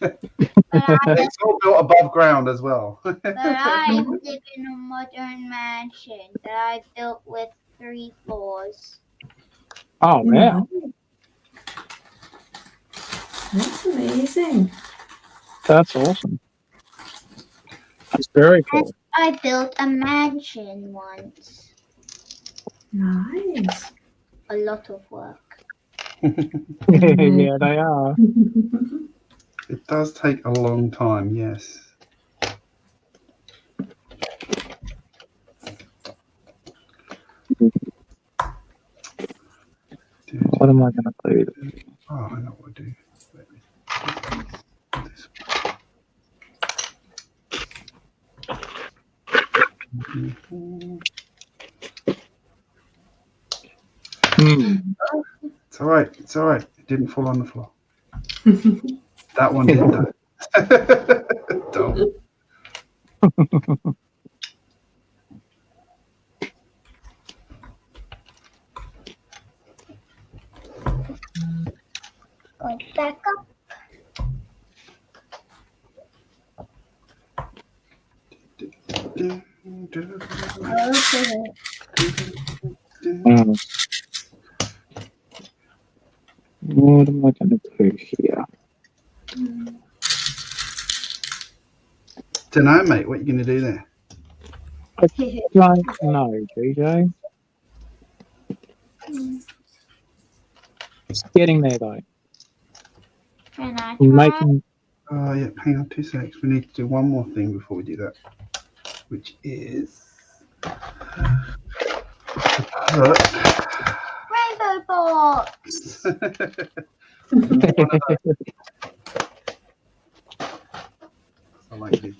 and it's all built above ground as well. But I live in a modern mansion that I built with 3 floors. oh yeah, That's amazing. that's awesome. That's very cool. I built a mansion once. Nice. A lot of work. Yeah, they are. It does take a long time, yes. What am I going to do? Oh, I know what to do. Hmm. It's all right. It's all right. It didn't fall on the floor. That one did that. Dumb. Go back up. Okay. What am I going to do here? Don't know, mate. What are you going to do there? Don't know, GJ. It's getting there though. Can I We're try? making. Oh, yeah. Hang on 2 seconds. We need to do one more thing before we do that, which is Rainbow box. I like this.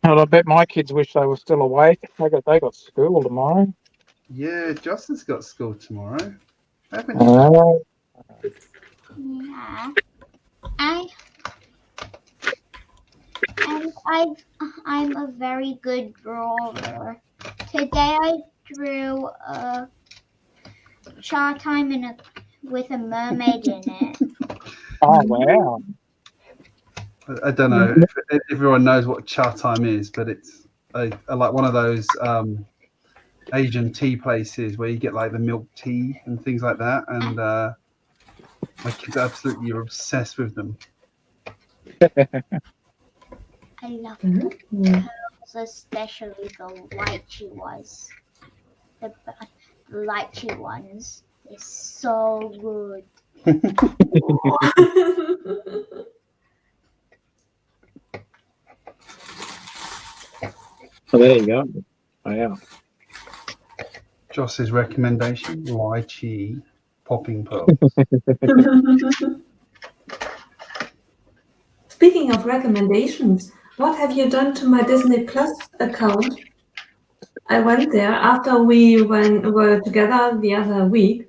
Well, I bet my kids wish they were still awake. They got school tomorrow. Yeah, Justin's got school tomorrow. Haven't you? Yeah. I'm a very good drawer. Today I drew a chart time with a mermaid in it. Oh wow! I don't know if everyone knows what cha time is, but it's like one of those Asian tea places where you get like the milk tea and things like that. And my kids absolutely are obsessed with them. I love the pearls, especially the lychee ones. The lychee ones. They're so good. So there you go. Wow. Joss's recommendation: lychee popping pearls. Speaking of recommendations, what have you done to my Disney Plus account? I went there after we were together the other week,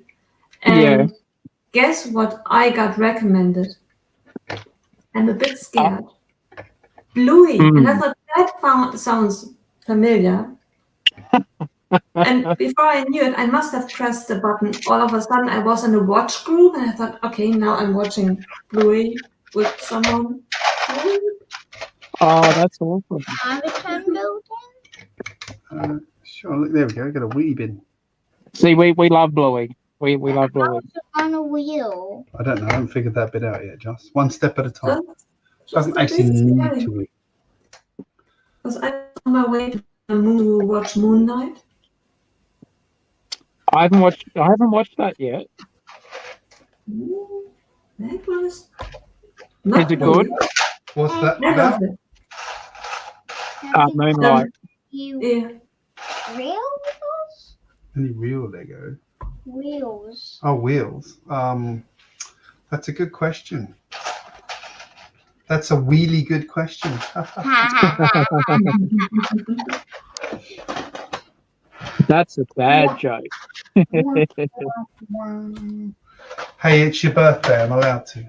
and guess what I got recommended? I'm a bit scared. Bluey, and I thought that sounds familiar. And before I knew it, I must have pressed the button. All of a sudden, I was in a watch group, and I thought, okay, now I'm watching Bluey with someone. Oh, that's awesome. Avatar building? Sure, look, there we go. Got a wee bin. See, we love Bluey. We love Bluey. On a wheel. I don't know. I haven't figured that bit out yet, Joss. One step at a time. Just Doesn't a actually bit need scary. to be. Was I on my way to the moon to watch Moon Knight? I haven't watched that yet. That was Is it good? What's that I about? love it. Moonlight. You Yeah. reels? Any real Lego? Wheels. Oh, wheels. That's a good question. That's a really good question. That's a bad joke. Hey, it's your birthday. I'm allowed to.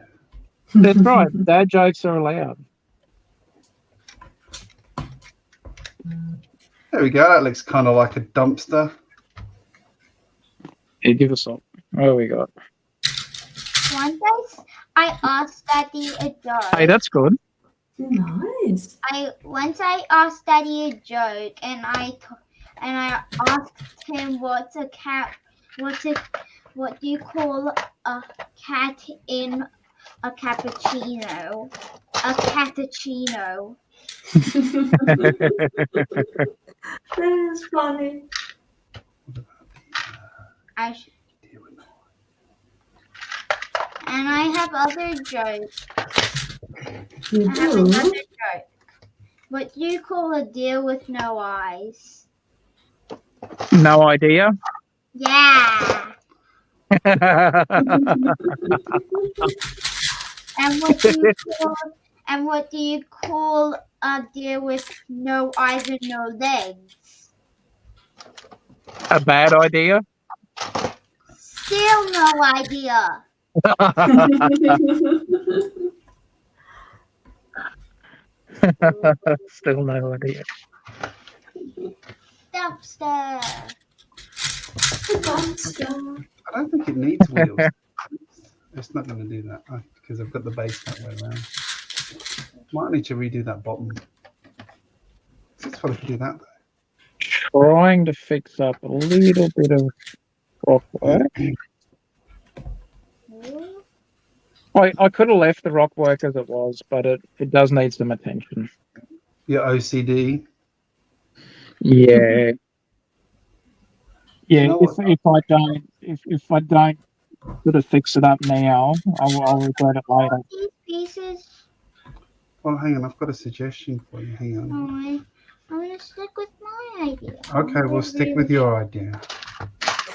That's right. Bad jokes are allowed. There we go. That looks kind of like a dumpster. Yeah, give us all. What do we got? One day I asked Daddy a joke. Hey, that's good. Nice. Once I asked Daddy a joke, and I asked him what do you call a cat in a cappuccino? A cappuccino. That is funny. And I have other jokes. You I have do? another joke. What do you call a deer with no eyes? No idea. Yeah. And what do you call a deer with no eyes and no legs? A bad idea. Still no idea. Still no idea. Dumpster. I don't think it needs wheels. It's not going to do that because I've got the base that way around. Might need to redo that bottom. It's what I can do that though. Trying to fix up a little bit of rock work. I could have left the rock work as it was, but it does need some attention. Your OCD. Yeah. Yeah, You know if I don't sort of fix it up now, I'll regret it later. These pieces. Well, hang on. I've got a suggestion for you. Hang on. I'm gonna stick with my idea. Okay, we'll stick with your idea.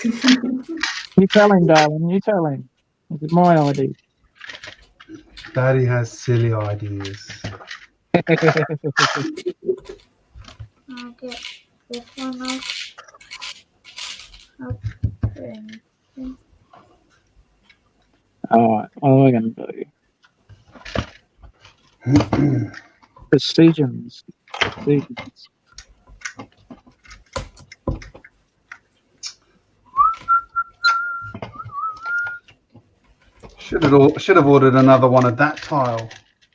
You tell him, darling. You tell him. It's my idea. Daddy has silly ideas. I'll get this one off. Alright, what am I going to do? Precisions. Should have ordered another one of that tile,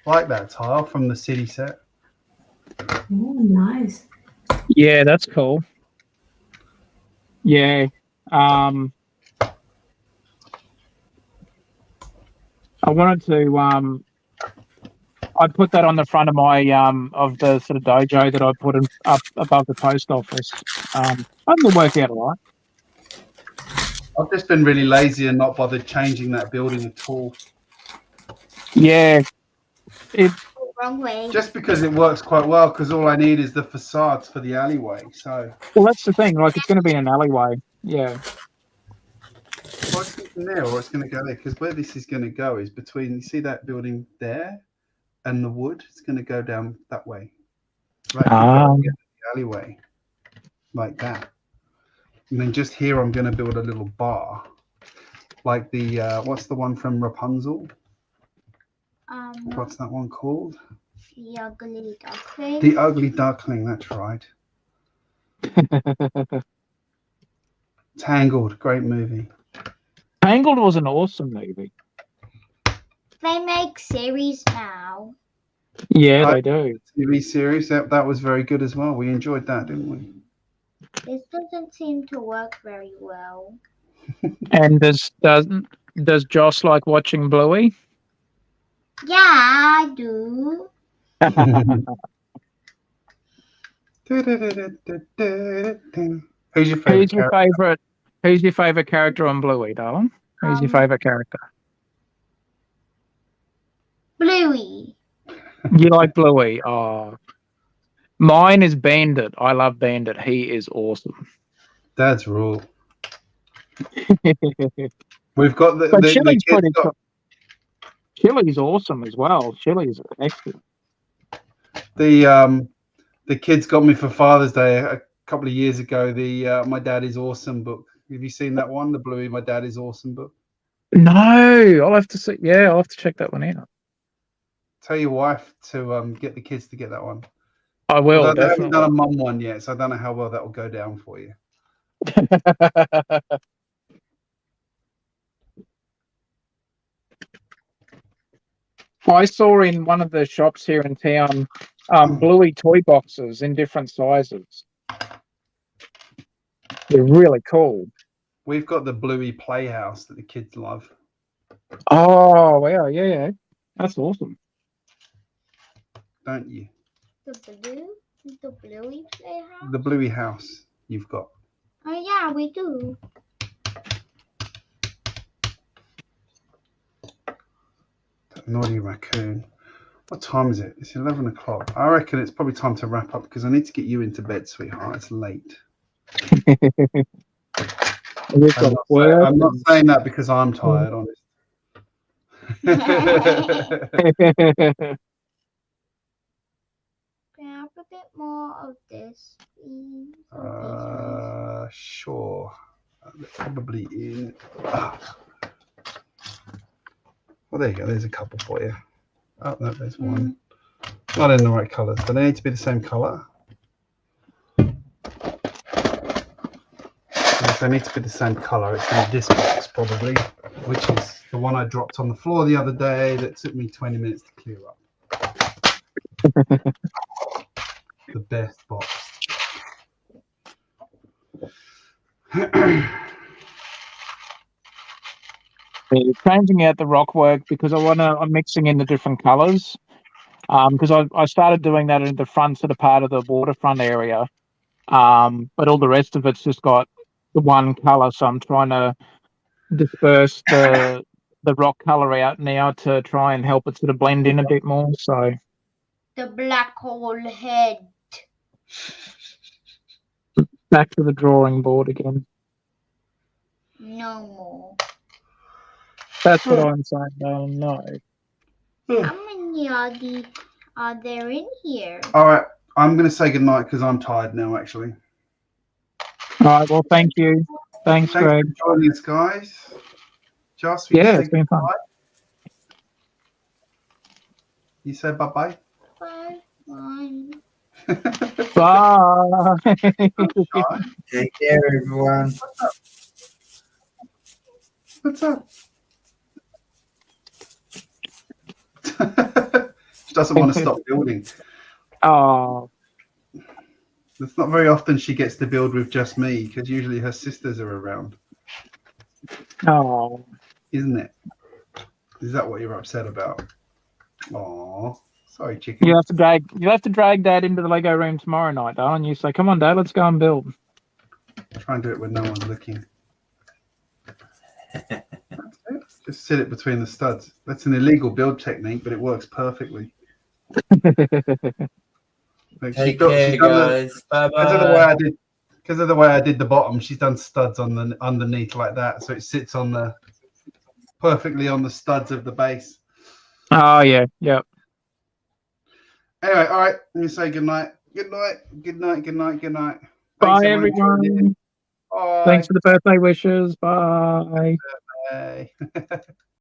like that tile from the city set. Oh, nice. Yeah, that's cool. Yeah. I wanted to I put that on the front of my of the sort of dojo that I put up above the post office. I think it'll work out all right. I've just been really lazy and not bothered changing that building at all. Yeah. Wrong way. Just because it works quite well, because all I need is the facades for the alleyway. So, Well, that's the thing. Like, it's going to be an alleyway. Yeah. well, it's in there or it's going to go there. Because where this is going to go is between, you see that building there and the wood? It's going to go down that way. Right the alleyway. Like that. And then just here, I'm going to build a little bar. Like the, what's the one from Rapunzel? What's that one called? The Ugly Duckling. The Ugly Duckling, that's right. Tangled, great movie. Tangled was an awesome movie. They make series now. Yeah, they do. TV series, that was very good as well. We enjoyed that, didn't we? This doesn't seem to work very well. And does Joss like watching Bluey? Yeah, I do. Who's your favorite? Who's your favorite character on Bluey, darling? Who's your favorite character? Bluey. You like Bluey? Oh, mine is Bandit. I love Bandit. He is awesome. That's rule. We've got But Chili's pretty cool. Chili's awesome as well. Chili's excellent. The kids got me for Father's Day a couple of years ago. The My Dad is Awesome book. Have you seen that one? The Bluey My Dad is Awesome book. No, I'll have to see. Yeah, I'll have to check that one out. Tell your wife to get the kids to get that one. I will. Although definitely. they haven't done a mum one yet, so I don't know how well that will go down for you. I saw in one of the shops here in town Bluey toy boxes in different sizes. They're really cool. We've got the Bluey Playhouse that the kids love. Oh, wow. Yeah. That's awesome. Don't you? The Bluey playhouse? The Bluey house you've got. Oh, yeah, we do. That naughty raccoon. What time is it? It's 11 o'clock. I reckon it's probably time to wrap up because I need to get you into bed, sweetheart. It's late. I'm not saying that because I'm tired, honest. Can I have a bit more of this, please? Sure. Probably in. Well, there you go. There's a couple for you. Oh no, there's one. Not in the right colours, but they need to be the same colour. If they need to be the same colour, it's in this box probably, which is the one I dropped on the floor the other day that took me 20 minutes to clear up. The best box. Changing out the rock work because I'm mixing in the different colours. Because I started doing that in the front sort of part of the waterfront area. But all the rest of it's just got the one colour, so I'm trying to disperse the rock colour out now to try and help it sort of blend in a bit more. So The black hole head. back to the drawing board again. No more. That's what I'm saying. No. How many are there in here? All right, I'm going to say goodnight because I'm tired now, actually. All right. Well, thank you. Thanks, Thanks Greg. for joining us, guys. Just Yeah, it's been fun. You say bye-bye? Bye. Bye. Bye. Take care, everyone. What's up? She doesn't want to stop building. Oh, It's not very often she gets to build with just me because usually her sisters are around, oh. isn't it? Is that what you're upset about? Oh, sorry, chicken. You have to drag Dad into the Lego room tomorrow night, darling. You say, "Come on, Dad, let's go and build." Try and do it when no one's looking. Just sit it between the studs. That's an illegal build technique, but it works perfectly. Like Take care, guys. Bye Because of the way bye. I did, because of the way I did the bottom, she's done studs on the underneath like that, so it sits on the perfectly on the studs of the base. Oh yeah, yep. Anyway, all right. Let me say good night. Good night. Good night. Good night. Good night. Bye, everyone. Bye. Thanks for the birthday wishes. Bye. Bye.